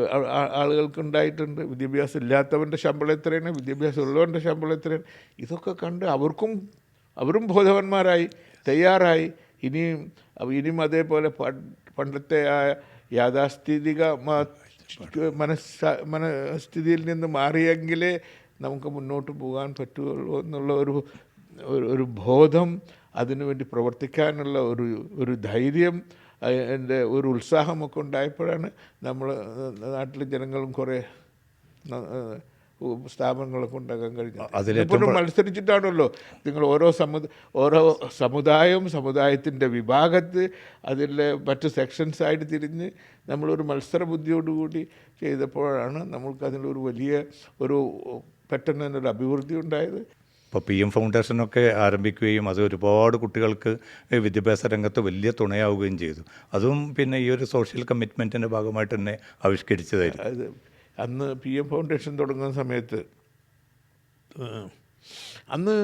ആളുകൾക്ക് ഉണ്ടായിട്ടുണ്ട്. വിദ്യാഭ്യാസം ഇല്ലാത്തവൻ്റെ ശമ്പളം എത്രയാണ്, വിദ്യാഭ്യാസം ഉള്ളവൻ്റെ ശമ്പളം എത്രയാണ്, ഇതൊക്കെ കണ്ട് അവരും ബോധവാന്മാരായി തയ്യാറായി. ഇനിയും അതേപോലെ പണ്ടത്തെ ആ യാഥാസ്ഥിതിക മനസ്ഥിതിയിൽ നിന്ന് മാറിയെങ്കിലേ നമുക്ക് മുന്നോട്ട് പോകാൻ പറ്റുള്ളൂ എന്നുള്ള ഒരു ബോധം, അതിനുവേണ്ടി പ്രവർത്തിക്കാനുള്ള ഒരു ധൈര്യം, എൻ്റെ ഒരു ഉത്സാഹമൊക്കെ ഉണ്ടായപ്പോഴാണ് നമ്മൾ നാട്ടിലെ ജനങ്ങളും കുറേ സ്ഥാപനങ്ങളൊക്കെ ഉണ്ടാക്കാൻ കഴിഞ്ഞത്. അതിലിപ്പോഴും മത്സരിച്ചിട്ടാണല്ലോ നിങ്ങൾ ഓരോ സമുദായത്തിൻ്റെ വിഭാഗത്ത് അതിലെ മറ്റ് സെക്ഷൻസായിട്ട് തിരിഞ്ഞ് നമ്മളൊരു മത്സര ബുദ്ധിയോടുകൂടി ചെയ്തപ്പോഴാണ് നമ്മൾക്ക് അതിലൊരു വലിയ പെട്ടെന്ന് തന്നെ ഒരു അഭിവൃദ്ധി ഉണ്ടായത്. ഇപ്പോൾ PM ഫൗണ്ടേഷനൊക്കെ ആരംഭിക്കുകയും അത് ഒരുപാട് കുട്ടികൾക്ക് വിദ്യാഭ്യാസ രംഗത്ത് വലിയ തുണയാവുകയും ചെയ്തു. അതും പിന്നെ ഈ ഒരു സോഷ്യൽ കമ്മിറ്റ്മെൻറ്റിൻ്റെ ഭാഗമായിട്ട് തന്നെ ആവിഷ്കരിച്ചതായിരുന്നു. അന്ന് PM ഫൗണ്ടേഷൻ തുടങ്ങുന്ന സമയത്ത് അന്ന്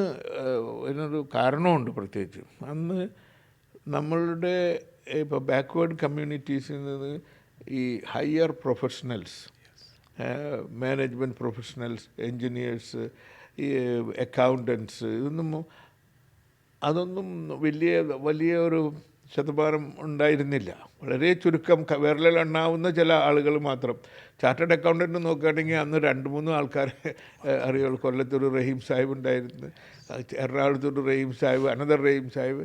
അതിനൊരു കാരണമുണ്ട് പ്രത്യേകിച്ച്. അന്ന് നമ്മളുടെ ഇപ്പോൾ ബാക്ക്വേർഡ് കമ്മ്യൂണിറ്റീസിൽ നിന്ന് ഈ higher professionals, management professionals, engineers, ഈ അക്കൗണ്ടൻസ്, അതൊന്നും വലിയ ഒരു ശതമാനം ഉണ്ടായിരുന്നില്ല. വളരെ ചുരുക്കം, വിരലിലെണ്ണാവുന്ന ചില ആളുകൾ മാത്രം. ചാർട്ടേഡ് അക്കൗണ്ടൻറ്റ് നോക്കുകയാണെങ്കിൽ അന്ന് 2-3 ആൾക്കാരെ അറിയുള്ളൂ. കൊല്ലത്തൊരു റഹീം സാഹിബ് ഉണ്ടായിരുന്നു, എറണാകുളത്തൊരു റഹീം സാഹിബ്, അനദർ റഹീം സാഹിബ്,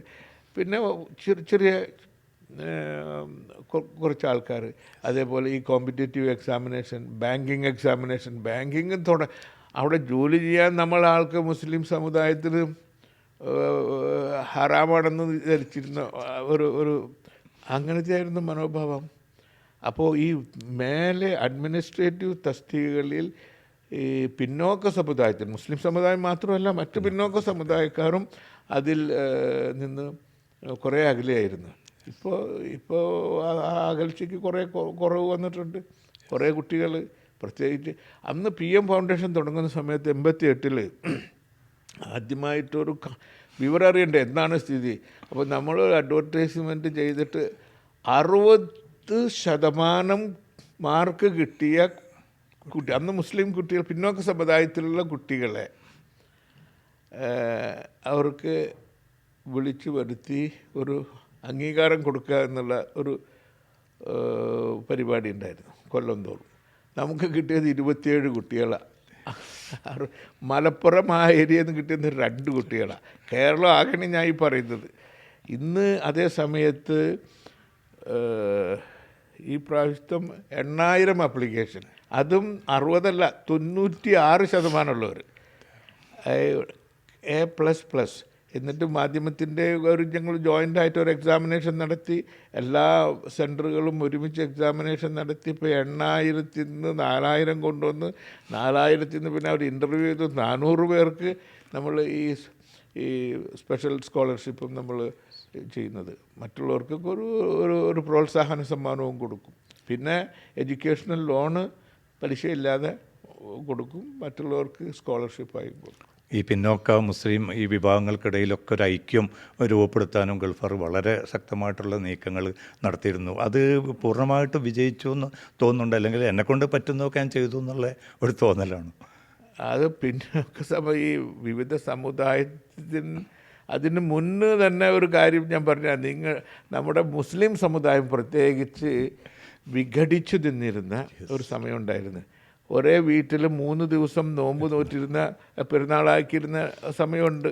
പിന്നെ ചെറിയ കുറച്ച് ആൾക്കാർ. അതേപോലെ ഈ കോമ്പറ്റേറ്റീവ് എക്സാമിനേഷൻ, ബാങ്കിങ് എക്സാമിനേഷൻ, അവിടെ ജോലി ചെയ്യാൻ ആൾക്ക് മുസ്ലിം സമുദായത്തിൽ ഹറാമാണെന്ന് ധരിച്ചിരുന്ന ഒരു അങ്ങനത്തെ ആയിരുന്നു മനോഭാവം. അപ്പോൾ ഈ മേലെ അഡ്മിനിസ്ട്രേറ്റീവ് തസ്തികകളിൽ ഈ പിന്നോക്ക സമുദായത്തിൽ, മുസ്ലിം സമുദായം മാത്രമല്ല മറ്റ് പിന്നോക്ക സമുദായക്കാരും അതിൽ നിന്ന് കുറേ അകലെയായിരുന്നു. ഇപ്പോൾ ആ അകൽച്ചയ്ക്ക് കുറേ കുറവ് വന്നിട്ടുണ്ട്. കുറേ കുട്ടികൾ, പ്രത്യേകിച്ച് അന്ന് PM ഫൗണ്ടേഷൻ തുടങ്ങുന്ന സമയത്ത് 88-ൽ ആദ്യമായിട്ടൊരു വിവരം അറിയണ്ടേ എന്താണ് സ്ഥിതി. അപ്പോൾ നമ്മൾ അഡ്വർടൈസ്മെൻറ്റ് ചെയ്തിട്ട് 60% മാർക്ക് കിട്ടിയ അന്ന് മുസ്ലിം കുട്ടികൾ, പിന്നോക്ക സമുദായത്തിലുള്ള കുട്ടികളെ അവർക്ക് വിളിച്ചു വരുത്തി ഒരു അംഗീകാരം കൊടുക്കുക എന്നുള്ള ഒരു പരിപാടി ഉണ്ടായിരുന്നു കൊല്ലം തോറും. നമുക്ക് കിട്ടിയത് 27 കുട്ടികളാണ്. മലപ്പുറം ആ ഏരിയയിൽ നിന്ന് കിട്ടിയത് 2 കുട്ടികളാണ്. കേരളം ആകണി ഞാൻ ഈ പറയുന്നത്. ഇന്ന് അതേ സമയത്ത് ഈ പ്രാവശ്യത്തും 8000 ആപ്ലിക്കേഷൻ, അതും 60 അല്ല 96% ഉള്ളവർ A++. എന്നിട്ട് മാധ്യമത്തിൻ്റെ ഞങ്ങൾ ജോയിൻ്റായിട്ട് ഒരു എക്സാമിനേഷൻ നടത്തി, എല്ലാ സെൻറ്ററുകളും ഒരുമിച്ച് എക്സാമിനേഷൻ നടത്തി. ഇപ്പോൾ 8000-ൽ നിന്ന് 4000 കൊണ്ടുവന്ന്, 4000-ൽ നിന്ന് പിന്നെ അവർ ഇൻ്റർവ്യൂ ചെയ്ത് 400 പേർക്ക് നമ്മൾ ഈ സ്പെഷ്യൽ സ്കോളർഷിപ്പും നമ്മൾ ചെയ്യുന്നത്. മറ്റുള്ളവർക്കൊക്കെ ഒരു പ്രോത്സാഹന സമ്മാനവും കൊടുക്കും. പിന്നെ എഡ്യൂക്കേഷണൽ ലോണ് പലിശയില്ലാതെ കൊടുക്കും, മറ്റുള്ളവർക്ക് സ്കോളർഷിപ്പായി കൊടുക്കും. ഈ പിന്നോക്ക മുസ്ലിം ഈ വിഭാഗങ്ങൾക്കിടയിലൊക്കെ ഒരു ഐക്യം രൂപപ്പെടുത്താനും ഗൾഫർ വളരെ ശക്തമായിട്ടുള്ള നീക്കങ്ങൾ നടത്തിയിരുന്നു. അത് പൂർണ്ണമായിട്ട് വിജയിച്ചു എന്ന് തോന്നുന്നുണ്ട്, അല്ലെങ്കിൽ എന്നെക്കൊണ്ട് പറ്റുന്നതൊക്കെ ഞാൻ ചെയ്തു എന്നുള്ള ഒരു തോന്നലാണ്. അത് പിന്നോക്ക ഈ വിവിധ അതിന് മുന്നേ തന്നെ ഒരു കാര്യം ഞാൻ പറഞ്ഞാൽ, നമ്മുടെ മുസ്ലിം സമുദായം പ്രത്യേകിച്ച് വിഘടിച്ചു നിന്നിരുന്ന ഒരു സമയമുണ്ടായിരുന്നു. ഒരേ വീട്ടിൽ 3 ദിവസം നോമ്പ് നോറ്റിരുന്ന, പെരുന്നാളാക്കിയിരുന്ന സമയമുണ്ട്.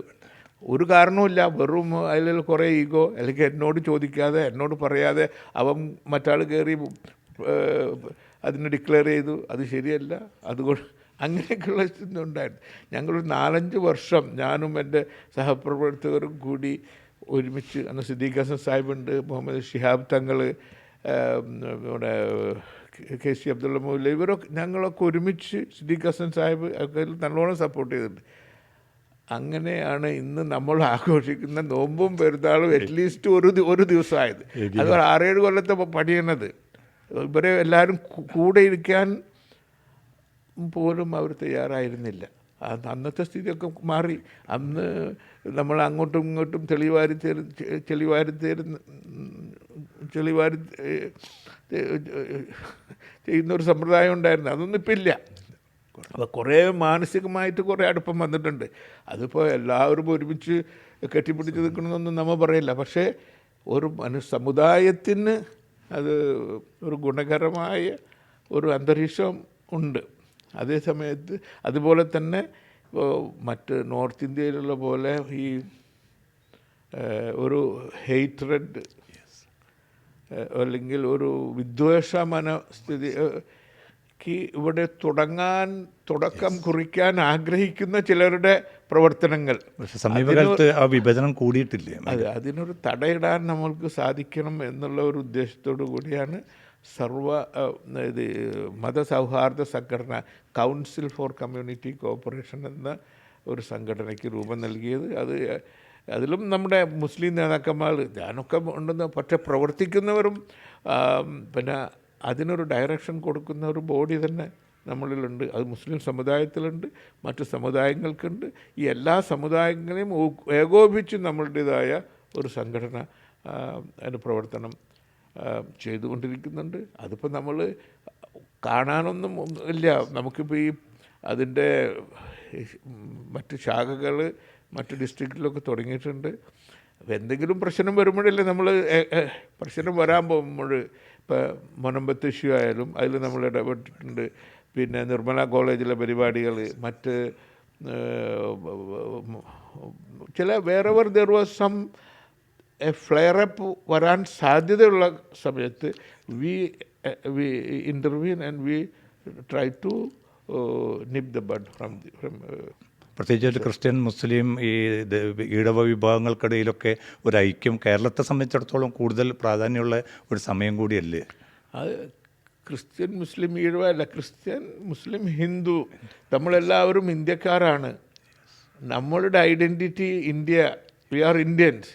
ഒരു കാരണവുമില്ല, വെറും അതിൽ കുറേ ഈഗോ, അല്ലെങ്കിൽ എന്നോട് ചോദിക്കാതെ എന്നോട് പറയാതെ അവൻ മറ്റാൾ കയറി അതിനെ ഡിക്ലെയർ ചെയ്തു, അത് ശരിയല്ല, അതുകൊണ്ട് അങ്ങനെയൊക്കെയുള്ള ഇതുണ്ടായിരുന്നു. ഞങ്ങളൊരു 4-5 വർഷം ഞാനും എൻ്റെ സഹപ്രവർത്തകരും കൂടി ഒരുമിച്ച്, അന്ന് സിദ്ദീഖ് ഹസൻ സാഹിബുണ്ട്, മുഹമ്മദ് ഷിഹാബ് തങ്ങൾ, നമ്മുടെ KC അബ്ദുള്ള മൗല, ഇവരൊക്കെ ഞങ്ങളൊക്കെ ഒരുമിച്ച്, സിദ്ദീഖ് ഹസൻ സാഹിബ് ഒക്കെ നല്ലോണം സപ്പോർട്ട് ചെയ്തിട്ടുണ്ട്. അങ്ങനെയാണ് ഇന്ന് നമ്മൾ ആഘോഷിക്കുന്ന നോമ്പും പെരുന്നാളും അറ്റ്ലീസ്റ്റ് ഒരു ദിവസമായത്. അത് 6-7 കൊല്ലത്തെ പണിയുന്നത്. ഇവരെ എല്ലാവരും കൂടെ ഇരിക്കാൻ പോലും അവർ തയ്യാറായിരുന്നില്ല. അന്നത്തെ സ്ഥിതിയൊക്കെ മാറി. അന്ന് നമ്മൾ അങ്ങോട്ടും ഇങ്ങോട്ടും ചെളിവാരി ചെയ്യുന്നൊരു സമ്പ്രദായം ഉണ്ടായിരുന്നു. അതൊന്നും ഇപ്പം ഇല്ല. അപ്പോൾ കുറേ മാനസികമായിട്ട് കുറേ അടുപ്പം വന്നിട്ടുണ്ട്. അതിപ്പോൾ എല്ലാവരും ഒരുമിച്ച് കെട്ടിപ്പിടിച്ച് നിൽക്കണമെന്നൊന്നും നമ്മൾ പറയില്ല. പക്ഷേ ഒരു സമുദായത്തിന് അത് ഒരു ഗുണകരമായ ഒരു അന്തരീക്ഷം ഉണ്ട്. അതേ സമയത്ത് അതുപോലെ തന്നെ മറ്റ് നോർത്ത് ഇന്ത്യയിലുള്ള പോലെ ഈ ഒരു ഹെയ്റ്റ്രഡ് അല്ലെങ്കിൽ ഒരു വിദ്വേഷ മനസ്ഥിതിക്ക് ഇവിടെ തുടക്കം കുറിക്കാൻ ആഗ്രഹിക്കുന്ന ചിലരുടെ പ്രവർത്തനങ്ങൾ, പക്ഷേ സമീപകാലത്ത് ആ വിഭജനം കൂടിയിട്ടില്ലേ? അതെ, അതിനൊരു തടയിടാൻ നമ്മൾക്ക് സാധിക്കണം എന്നുള്ള ഒരു ഉദ്ദേശത്തോടു കൂടിയാണ് മതസൗഹാർദ്ദ സംഘടന കൗൺസിൽ ഫോർ കമ്മ്യൂണിറ്റി കോഓപ്പറേഷൻ എന്ന ഒരു സംഘടനയ്ക്ക് രൂപം നൽകിയത്. അതിലും നമ്മുടെ മുസ്ലിം നേതാക്കന്മാർ ഞാനൊക്കെ ഉണ്ടെന്ന്, പക്ഷേ പ്രവർത്തിക്കുന്നവരും പിന്നെ അതിനൊരു ഡയറക്ഷൻ കൊടുക്കുന്ന ഒരു ബോഡി തന്നെ നമ്മളിലുണ്ട്. അത് മുസ്ലിം സമുദായത്തിലുണ്ട്, മറ്റു സമുദായങ്ങൾക്കുണ്ട്. ഈ എല്ലാ സമുദായങ്ങളെയും ഏകോപിച്ച് നമ്മളുടേതായ ഒരു സംഘടന അതിന് പ്രവർത്തനം ചെയ്തുകൊണ്ടിരിക്കുന്നുണ്ട്. അതിപ്പോൾ നമ്മൾ കാണാനൊന്നും ഇല്ല. നമുക്കിപ്പോൾ ഈ അതിൻ്റെ മറ്റ് ശാഖകൾ മറ്റ് ഡിസ്ട്രിക്റ്റിലൊക്കെ തുടങ്ങിയിട്ടുണ്ട്. അപ്പോൾ എന്തെങ്കിലും പ്രശ്നം വരുമ്പോഴല്ലേ നമ്മൾ പ്രശ്നം വരാൻ പോകുമ്പോൾ, ഇപ്പോൾ മൊനമ്പത്ത് ഇഷ്യൂ ആയാലും അതിൽ നമ്മൾ ഇടപെട്ടിട്ടുണ്ട്. പിന്നെ നിർമ്മല കോളേജിലെ പരിപാടികൾ, മറ്റ് ചില wherever there was some flare up വരാൻ സാധ്യതയുള്ള സമയത്ത് we intervene and we try to nip the bud from പ്രത്യേകിച്ച് ക്രിസ്ത്യൻ മുസ്ലിം ഈഴവ വിഭാഗങ്ങൾക്കിടയിലൊക്കെ ഒരു ഐക്യം കേരളത്തെ സംബന്ധിച്ചിടത്തോളം കൂടുതൽ പ്രാധാന്യമുള്ള ഒരു സമയം കൂടിയല്ലേ? അത് ക്രിസ്ത്യൻ മുസ്ലിം ഈഴവല്ല, ക്രിസ്ത്യൻ മുസ്ലിം ഹിന്ദു നമ്മളെല്ലാവരും ഇന്ത്യക്കാരാണ്. നമ്മളുടെ identity India, we are Indians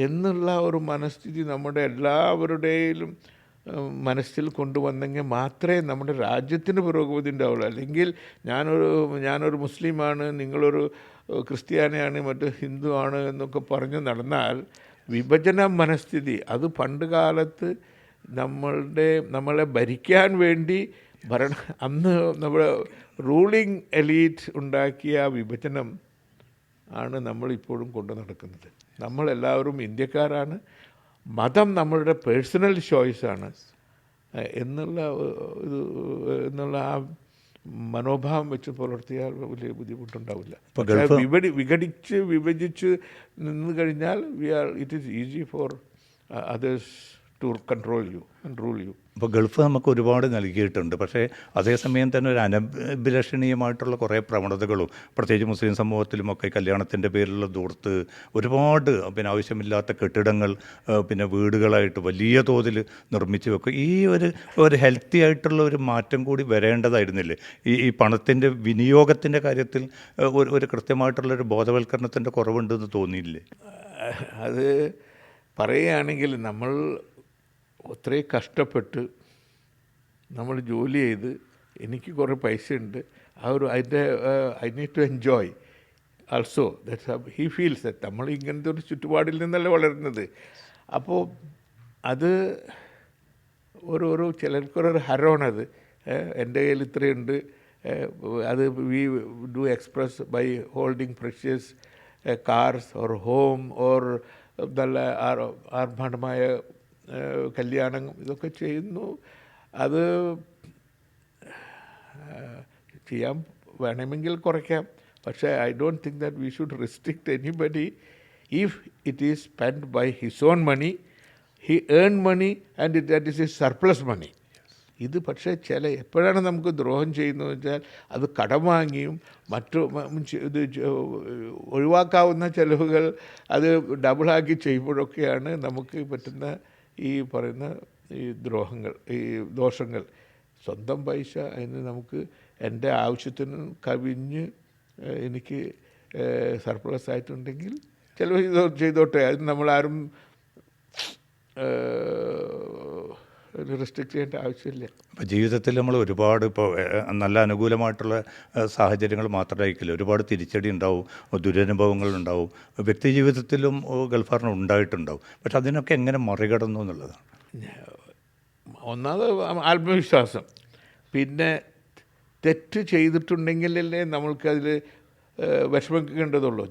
എന്നുള്ള ഒരു മനസ്ഥിതി നമ്മുടെ എല്ലാവരുടെയും മനസ്സിൽ കൊണ്ടുവന്നെങ്കിൽ മാത്രമേ നമ്മുടെ രാജ്യത്തിന് പുരോഗതി ഉണ്ടാവുള്ളൂ. അല്ലെങ്കിൽ ഞാനൊരു മുസ്ലിമാണ്, നിങ്ങളൊരു ക്രിസ്ത്യാനിയാണ്, മറ്റ് ഹിന്ദു ആണ് എന്നൊക്കെ പറഞ്ഞ് നടന്നാൽ വിഭജന മനസ്ഥിതി അത് പണ്ട് കാലത്ത് നമ്മളെ ഭരിക്കാൻ വേണ്ടി അന്ന് നമ്മുടെ റൂളിംഗ് എലീറ്റ് ഉണ്ടാക്കിയ വിഭജനം ആണ് നമ്മളിപ്പോഴും കൊണ്ടു നടക്കുന്നത്. നമ്മളെല്ലാവരും ഇന്ത്യക്കാരാണ്, മതം നമ്മളുടെ പേഴ്സണൽ ചോയ്സാണ് എന്നുള്ള ആ മനോഭാവം വെച്ച് പുലർത്തിയാൽ വലിയ ബുദ്ധിമുട്ടുണ്ടാവില്ല. വിഭജിച്ച് നിന്ന് കഴിഞ്ഞാൽ it is easy for others to control you and rule you. ഇപ്പോൾ ഗൾഫ് നമുക്ക് ഒരുപാട് നൽകിയിട്ടുണ്ട്. പക്ഷേ അതേസമയം തന്നെ ഒരു അനഭിലഷണീയമായിട്ടുള്ള കുറേ പ്രവണതകളും പ്രത്യേകിച്ച് മുസ്ലിം സമൂഹത്തിലുമൊക്കെ കല്യാണത്തിൻ്റെ പേരിലുള്ള ദൂർത്ത്, ഒരുപാട് ആവശ്യമില്ലാത്ത കെട്ടിടങ്ങൾ വീടുകളായിട്ട് വലിയ തോതിൽ നിർമ്മിച്ച് വെക്കും. ഈ ഒരു ഹെൽത്തി ആയിട്ടുള്ള ഒരു മാറ്റം കൂടി വരേണ്ടതായിരുന്നില്ലേ? ഈ പണത്തിൻ്റെ വിനിയോഗത്തിൻ്റെ കാര്യത്തിൽ ഒരു കൃത്യമായിട്ടുള്ളൊരു ബോധവൽക്കരണത്തിൻ്റെ കുറവുണ്ടെന്ന് തോന്നിയില്ലേ? അത് പറയുകയാണെങ്കിൽ നമ്മൾ ഒത്തിരി കഷ്ടപ്പെട്ട് നമ്മൾ ജോലി ചെയ്ത് എനിക്ക് കുറേ പൈസ ഉണ്ട്, അതിൻ്റെ I need to enjoy also. That's he feels that നമ്മൾ ഇങ്ങനത്തെ ഒരു ചുറ്റുപാടിൽ നിന്നല്ല വളരുന്നത്. അപ്പോൾ അത് ഒരു ചിലർക്കൊരു ഹരമാണത്. എൻ്റെ കയ്യിൽ ഇത്രയുണ്ട്, അത് we do express by holding precious cars or home or നല്ല ആർഭാടമായ കല്യാണം ഇതൊക്കെ ചെയ്യുന്നു. അത് ചെയ്യാൻ വേണമെങ്കിൽ കുറയ്ക്കാം, പക്ഷേ I don't think that we should restrict anybody if it is spend by his own money, he earn money and that is his surplus money. ഇത് പക്ഷേ എപ്പോഴാണ് നമുക്ക് ദ്രോഹം ചെയ്യുന്നതെന്ന് വെച്ചാൽ അത് കടം വാങ്ങിയും ഒഴിവാക്കാവുന്ന ചിലവുകൾ അത് ഡബിളാക്കി ചെയ്യുമ്പോഴൊക്കെയാണ് നമുക്ക് പറ്റുന്ന ഈ പറയുന്ന ഈ ദോഷങ്ങൾ. സ്വന്തം പൈസ അതിന് നമുക്ക് എൻ്റെ ആവശ്യത്തിന് കവിഞ്ഞ് എനിക്ക് സർപ്ലസ് ആയിട്ടുണ്ടെങ്കിൽ ചിലവ് ചെയ്തോട്ടെ, അത് നമ്മളാരും റെസ്ട്രിക്റ്റ് ചെയ്യേണ്ട ആവശ്യമില്ല. ഇപ്പോൾ ജീവിതത്തിൽ നമ്മൾ ഒരുപാട് ഇപ്പോൾ നല്ല അനുകൂലമായിട്ടുള്ള സാഹചര്യങ്ങൾ മാത്രമായിരിക്കില്ല, ഒരുപാട് തിരിച്ചടി ഉണ്ടാവും, ദുരനുഭവങ്ങൾ ഉണ്ടാവും, വ്യക്തി ജീവിതത്തിലും ഗൾഫാറിന് ഉണ്ടായിട്ടുണ്ടാവും. പക്ഷെ അതിനൊക്കെ എങ്ങനെ മറികടന്നു എന്നുള്ളതാണ്. ഒന്നാമത് ആത്മവിശ്വാസം, പിന്നെ തെറ്റ് ചെയ്തിട്ടുണ്ടെങ്കിലല്ലേ നമ്മൾക്കതിൽ വിഷമിക്കേണ്ടതുള്ളൂ.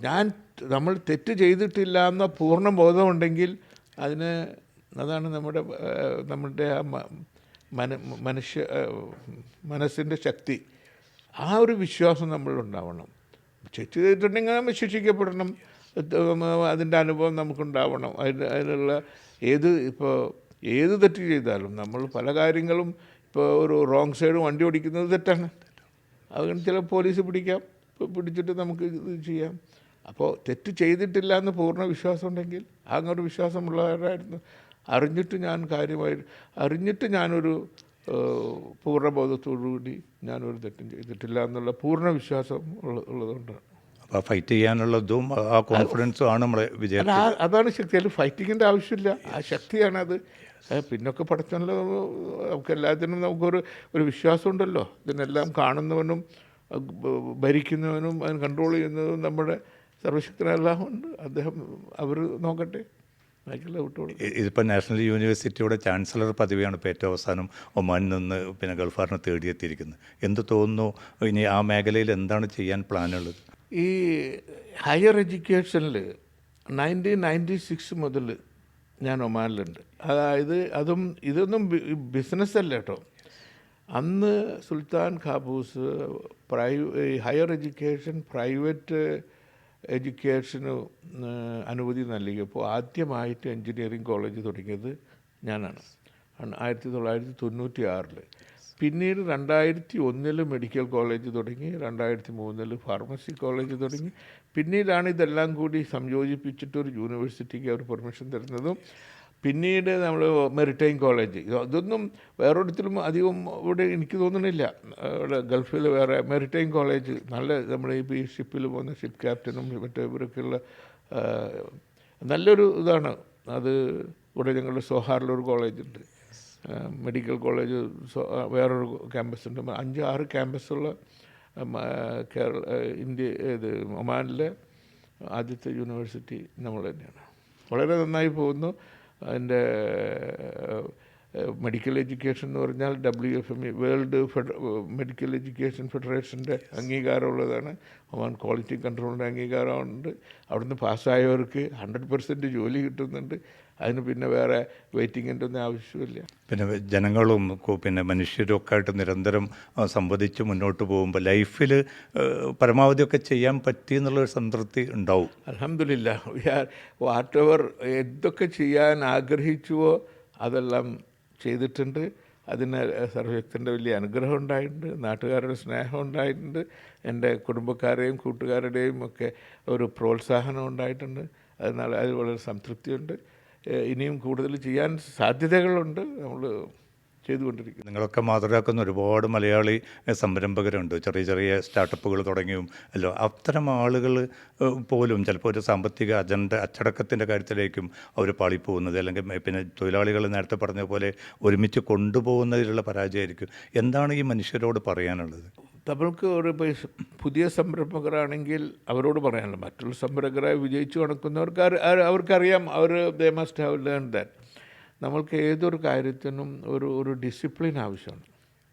നമ്മൾ തെറ്റ് ചെയ്തിട്ടില്ല എന്ന പൂർണ്ണ ബോധമുണ്ടെങ്കിൽ അതാണ് നമ്മുടെ ആ മനസ്സിൻ്റെ ശക്തി. ആ ഒരു വിശ്വാസം നമ്മളുണ്ടാവണം. തെറ്റ് ചെയ്തിട്ടുണ്ടെങ്കിൽ നമ്മൾ ശിക്ഷിക്കപ്പെടണം, അതിൻ്റെ അനുഭവം നമുക്കുണ്ടാവണം. അതിനുള്ള ഏത് തെറ്റ് ചെയ്താലും നമ്മൾ പല കാര്യങ്ങളും ഇപ്പോൾ ഒരു റോങ് സൈഡ് വണ്ടി ഓടിക്കുന്നത് തെറ്റാണ്. അതുകൊണ്ട് ചില പോലീസ് പിടിച്ചിട്ട് നമുക്ക് ഇത് ചെയ്യാം. അപ്പോൾ തെറ്റ് ചെയ്തിട്ടില്ല എന്ന് പൂർണ്ണ വിശ്വാസം ഉണ്ടെങ്കിൽ, അങ്ങോട്ട് വിശ്വാസമുള്ളവരായിരുന്നു, അറിഞ്ഞിട്ട് ഞാനൊരു പൂർണ്ണബോധത്തോടുകൂടി ഞാനൊരു തെറ്റും ചെയ്തിട്ടില്ല എന്നുള്ള പൂർണ്ണ വിശ്വാസം ഉള്ളതുകൊണ്ടാണ്. അപ്പോൾ ഫൈറ്റ് ചെയ്യാനുള്ളതും ആ കോൺഫിഡൻസും ആണ് നമ്മളെ വിജയം. അതാണ് ശക്തി. അതിൽ ഫൈറ്റിങ്ങിൻ്റെ ആവശ്യമില്ല, ആ ശക്തിയാണത്. പിന്നൊക്കെ പഠിച്ചാലോ നമുക്ക് എല്ലാത്തിനും നമുക്കൊരു വിശ്വാസമുണ്ടല്ലോ. ഇതിനെല്ലാം കാണുന്നവനും ഭരിക്കുന്നവനും അതിന് കൺട്രോൾ ചെയ്യുന്നതും നമ്മുടെ സർവശക്തനെല്ലാം ഉണ്ട്. അവർ നോക്കട്ടെ, വിട്ടോളൂ. ഇതിപ്പോൾ നാഷണൽ യൂണിവേഴ്സിറ്റിയുടെ ചാൻസലർ പദവിയാണ് ഇപ്പോൾ ഏറ്റവും അവസാനം ഒമാനിൽ നിന്ന് പിന്നെ ഗൾഫാറിന് തേടിയെത്തിയിരിക്കുന്നത്. എന്ത് തോന്നുന്നു, ഇനി ആ മേഖലയിൽ എന്താണ് ചെയ്യാൻ പ്ലാനുള്ളത്? ഈ ഹയർ എഡ്യൂക്കേഷനിൽ 1996 മുതൽ ഞാൻ ഒമാനിലുണ്ട്. അതായത് ഇതൊന്നും ബിസിനസ്സല്ല കേട്ടോ. അന്ന് Sultan Qaboos higher education private എഡ്യൂക്കേഷന് അനുമതി നൽകിയപ്പോൾ ആദ്യമായിട്ട് എൻജിനീയറിംഗ് കോളേജ് തുടങ്ങിയത് ഞാനാണ്, 1996. പിന്നീട് 2001 മെഡിക്കൽ കോളേജ് തുടങ്ങി, 2003 ഫാർമസി കോളേജ് തുടങ്ങി. പിന്നീടാണ് ഇതെല്ലാം കൂടി സംയോജിപ്പിച്ചിട്ടൊരു യൂണിവേഴ്സിറ്റിക്ക് അവർ പെർമിഷൻ തരുന്നതും. പിന്നീട് നമ്മൾ മെറിറ്റൈം കോളേജ്, ഇതൊന്നും വേറൊരിടത്തിലും അധികം ഇവിടെ എനിക്ക് തോന്നുന്നില്ല. ഇവിടെ ഗൾഫിൽ വേറെ മെറിറ്റൈം കോളേജ് നമ്മുടെ ഈ ഷിപ്പിൽ പോകുന്ന ഷിപ്പ് ക്യാപ്റ്റനും മറ്റേ ഇവരൊക്കെയുള്ള നല്ലൊരു ഇതാണ്. അത് ഇവിടെ ഞങ്ങളുടെ സോഹാറിലൊരു കോളേജുണ്ട്, മെഡിക്കൽ കോളേജ് വേറൊരു ക്യാമ്പസുണ്ട്. 5-6 ക്യാമ്പസുള്ള ഒമാനിലെ ആദ്യത്തെ യൂണിവേഴ്സിറ്റി നമ്മൾ തന്നെയാണ്. വളരെ നന്നായി പോകുന്നു. അതിൻ്റെ മെഡിക്കൽ എഡ്യൂക്കേഷൻ എന്ന് പറഞ്ഞാൽ WFME വേൾഡ് മെഡിക്കൽ എഡ്യൂക്കേഷൻ ഫെഡറേഷൻ്റെ അംഗീകാരമുള്ളതാണ്. ഒമാൻ ക്വാളിറ്റി കൺട്രോളിൻ്റെ അംഗീകാരമുണ്ട്. അവിടുന്ന് പാസ്സായവർക്ക് 100% ജോലി കിട്ടുന്നുണ്ട്. അതിന് പിന്നെ വേറെ വെയിറ്റിങ്ങിൻ്റെ ഒന്നും ആവശ്യമില്ല. പിന്നെ ജനങ്ങളും പിന്നെ മനുഷ്യരും ഒക്കെ ആയിട്ട് നിരന്തരം സംവദിച്ച് മുന്നോട്ട് പോകുമ്പോൾ ലൈഫിൽ പരമാവധിയൊക്കെ ചെയ്യാൻ പറ്റിയെന്നുള്ളൊരു സംതൃപ്തി ഉണ്ടാവും. അൽഹംദുലില്ലാഹ്, വാട്ട് എവർ എന്തൊക്കെ ചെയ്യാൻ ആഗ്രഹിച്ചുവോ അതെല്ലാം ചെയ്തിട്ടുണ്ട്. അതിന് സർവശക്തൻ്റെ വലിയ അനുഗ്രഹം ഉണ്ടായിട്ടുണ്ട്, നാട്ടുകാരുടെ സ്നേഹം ഉണ്ടായിട്ടുണ്ട്, എൻ്റെ കുടുംബക്കാരെയും കൂട്ടുകാരുടെയും ഒക്കെ ഒരു പ്രോത്സാഹനം ഉണ്ടായിട്ടുണ്ട്. അതിനാൽ അതിൽ വളരെ സംതൃപ്തിയുണ്ട്. ഇനിയും കൂടുതൽ ചെയ്യാൻ സാധ്യതകളുണ്ട്, നമ്മൾ ചെയ്തുകൊണ്ടിരിക്കുന്നു. നിങ്ങളൊക്കെ മാതൃകയാക്കുന്ന ഒരുപാട് മലയാളി സംരംഭകരുണ്ട്, ചെറിയ ചെറിയ സ്റ്റാർട്ടപ്പുകൾ തുടങ്ങിയും അല്ലോ. അത്തരം ആളുകൾ പോലും ചിലപ്പോൾ ഒരു സാമ്പത്തിക അച്ചടക്കത്തിൻ്റെ കാര്യത്തിലേക്കും അവർ പാളിപ്പോകുന്നത്, അല്ലെങ്കിൽ പിന്നെ തൊഴിലാളികൾ നേരത്തെ പറഞ്ഞ പോലെ ഒരുമിച്ച് കൊണ്ടുപോകുന്നതിലുള്ള പരാജയമായിരിക്കും. എന്താണ് ഈ മനുഷ്യരോട് പറയാനുള്ളത്? നമ്മൾക്ക് പുതിയ സംരംഭകരാണെങ്കിൽ അവരോട് പറയാനുള്ളത്, മറ്റുള്ള സംരംഭകരായി വിജയിച്ചു നടക്കുന്നവർക്ക് അവർക്കറിയാം, they must have learn that. നമ്മൾക്ക് ഏതൊരു കാര്യത്തിനും ഒരു ഡിസിപ്ലിൻ ആവശ്യമാണ്.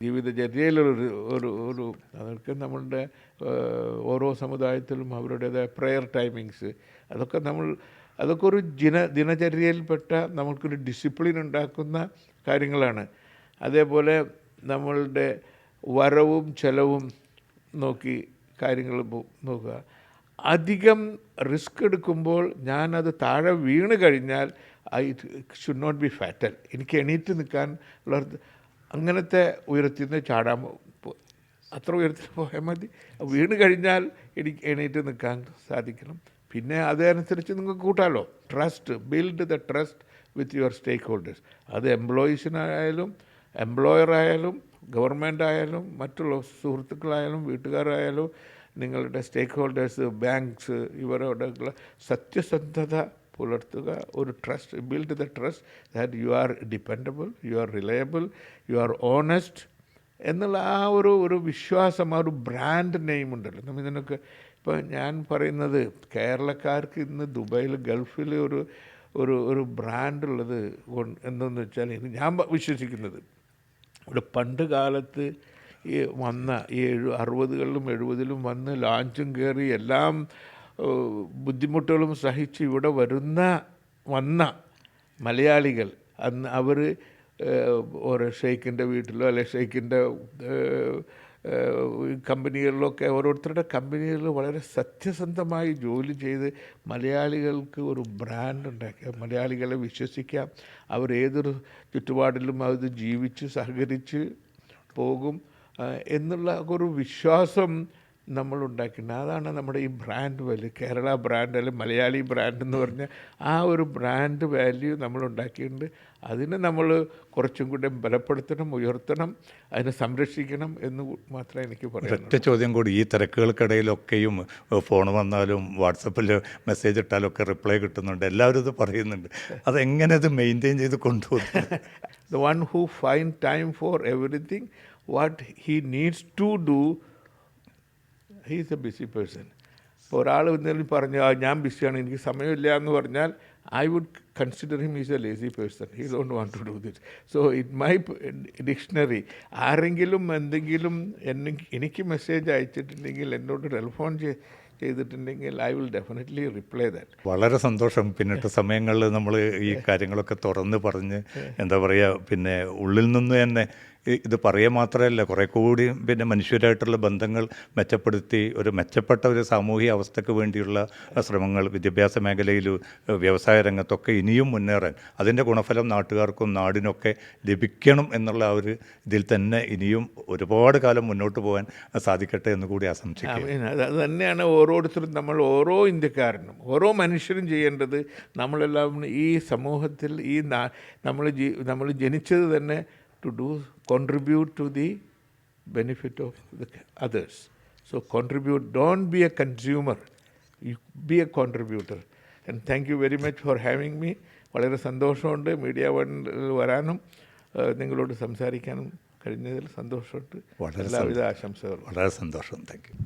ജീവിതചര്യയിലൊരു അതൊക്കെ നമ്മളുടെ ഓരോ സമുദായത്തിലും അവരുടേതായ പ്രെയർ ടൈമിങ്സ്, അതൊക്കെ ഒരു ദിനചര്യയിൽപ്പെട്ട നമ്മൾക്കൊരു ഡിസിപ്ലിൻ ഉണ്ടാക്കുന്ന കാര്യങ്ങളാണ്. അതേപോലെ നമ്മളുടെ വരവും ചെലവും നോക്കി കാര്യങ്ങൾ നോക്കുക. അധികം റിസ്ക് എടുക്കുമ്പോൾ ഞാനത് താഴെ വീണ് കഴിഞ്ഞാൽ ഷുഡ് നോട്ട് ബി ഫാറ്റൽ. എനിക്ക് എണീറ്റ് നിൽക്കാൻ ഉള്ള അങ്ങനത്തെ ഉയരത്തിൽ നിന്ന് ചാടാൻ അത്ര ഉയരത്തിൽ പോയാൽ മതി. വീണ് കഴിഞ്ഞാൽ എണീറ്റ് നിൽക്കാൻ സാധിക്കണം. പിന്നെ അതനുസരിച്ച് നിങ്ങൾക്ക് കൂട്ടാമല്ലോ. Trust, build the trust with your stakeholders. അത് എംപ്ലോയീസിനായാലും എംപ്ലോയറായാലും ഗവൺമെൻറ് ആയാലും മറ്റുള്ള സുഹൃത്തുക്കളായാലും വീട്ടുകാരായാലും നിങ്ങളുടെ സ്റ്റേക്ക് ഹോൾഡേഴ്സ്, ബാങ്ക്സ്, ഇവരോടുള്ള സത്യസന്ധത പുലർത്തുക. ഒരു trust, build the trust that you are dependable, you are reliable, you are honest എന്നുള്ള ആ ഒരു വിശ്വാസം, ആ ഒരു ബ്രാൻഡ് നെയിം ഉണ്ടല്ലോ. നമ്മൾ ഇതിനൊക്കെ ഇപ്പോൾ ഞാൻ പറയുന്നത് കേരളക്കാർക്ക് ഇന്ന് ദുബൈയിൽ, ഗൾഫിൽ ഒരു ബ്രാൻഡുള്ളത് എന്തെന്ന് വെച്ചാൽ ഞാൻ വിശ്വസിക്കുന്നത് ഇവിടെ പണ്ട് കാലത്ത് ഈ വന്ന ഈ 60കളിലും 70ലും വന്ന് ലാഞ്ചും കയറി എല്ലാം ബുദ്ധിമുട്ടുകളും സഹിച്ച് ഇവിടെ വന്ന മലയാളികൾ അന്ന് അവർ ഓരോ ഷെയ്ഖിൻ്റെ വീട്ടിലോ അല്ലെ ഷെയ്ഖിൻ്റെ കമ്പനികളിലൊക്കെ ഓരോരുത്തരുടെ കമ്പനികളിൽ വളരെ സത്യസന്ധമായി ജോലി ചെയ്ത് മലയാളികൾക്ക് ഒരു ബ്രാൻഡ് ഉണ്ടാക്കി മലയാളികളെ വിശ്വസിക്കാം. അവരേതൊരു ചുറ്റുപാടിലും അത് ജീവിച്ച് സഹകരിച്ച് പോകും എന്നുള്ള ഒരു വിശ്വാസം നമ്മളുണ്ടാക്കിയിട്ടുണ്ട്. അതാണ് നമ്മുടെ ഈ ബ്രാൻഡ് വാല്യൂ, കേരള ബ്രാൻഡ് അല്ലെങ്കിൽ മലയാളി ബ്രാൻഡ് എന്ന് പറഞ്ഞ ആ ഒരു ബ്രാൻഡ് വാല്യൂ നമ്മളുണ്ടാക്കിയിട്ടുണ്ട്. അതിനെ നമ്മൾ കുറച്ചും കൂടെ ബലപ്പെടുത്തണം, ഉയർത്തണം, അതിനെ സംരക്ഷിക്കണം എന്ന് മാത്രമേ എനിക്ക് പറയാം. ഒറ്റ ചോദ്യം കൂടി, ഈ തിരക്കുകൾക്കിടയിലൊക്കെയും ഫോൺ വന്നാലും വാട്സപ്പിൽ മെസ്സേജ് ഇട്ടാലും ഒക്കെ റിപ്ലൈ കിട്ടുന്നുണ്ട്, എല്ലാവരും ഇത് പറയുന്നുണ്ട്, അതെങ്ങനെ ഇത് മെയിൻറ്റെയിൻ ചെയ്ത് കൊണ്ടുപോകും? The one who find time for everything what he needs to do, he is a busy person. ഇപ്പോൾ ഒരാൾ എന്തെങ്കിലും പറഞ്ഞാൽ ഞാൻ ബിസിയാണ്, എനിക്ക് സമയമില്ല എന്ന് പറഞ്ഞാൽ I would consider him as a lazy person. He don't want to do this. So in my dictionary ആരെങ്കിലും എന്തെങ്കിലും എനിക്ക് മെസ്സേജ് അയച്ചിട്ടുണ്ടെങ്കിൽ, എന്നോട് ടെലിഫോൺ ചെയ്തിട്ടുണ്ടെങ്കിൽ I will definitely reply that. വളരെ സന്തോഷം. പിന്നിട്ട് സമയങ്ങളിൽ നമ്മൾ ഈ കാര്യങ്ങളൊക്കെ തുറന്ന് പറഞ്ഞ് എന്താ പറയുക, പിന്നെ ഉള്ളിൽ നിന്ന് തന്നെ ഇത് പറയുക മാത്രമല്ല, കുറേ കൂടി പിന്നെ മനുഷ്യരായിട്ടുള്ള ബന്ധങ്ങൾ മെച്ചപ്പെടുത്തി ഒരു മെച്ചപ്പെട്ട ഒരു സാമൂഹിക അവസ്ഥയ്ക്ക് വേണ്ടിയുള്ള ശ്രമങ്ങൾ വിദ്യാഭ്യാസ മേഖലയിൽ, വ്യവസായ രംഗത്തൊക്കെ ഇനിയും മുന്നേറാൻ, അതിൻ്റെ ഗുണഫലം നാട്ടുകാർക്കും നാടിനൊക്കെ ലഭിക്കണം എന്നുള്ള ആ ഒരു ഇതിൽ തന്നെ ഇനിയും ഒരുപാട് കാലം മുന്നോട്ട് പോകാൻ സാധിക്കട്ടെ എന്ന് കൂടി ആശംസിക്കുക. അത് തന്നെയാണ് ഓരോരുത്തരും, നമ്മൾ ഓരോ ഇന്ത്യക്കാരനും ഓരോ മനുഷ്യരും ചെയ്യേണ്ടത്. നമ്മളെല്ലാം ഈ സമൂഹത്തിൽ നമ്മൾ ജനിച്ചത് തന്നെ to contribute to the benefit of the others. So contribute, don't be a consumer, you be a contributor. And thank you very much for having me. വളരെ സന്തോഷമുണ്ട് മീഡിയ വണ്ണിൽ വരാനും നിങ്ങളോട് സംസാരിക്കാനും കഴിഞ്ഞതിൽ സന്തോഷമുണ്ട്. എല്ലാവിധ ആശംസകളും. വളരെ സന്തോഷം. Thank you.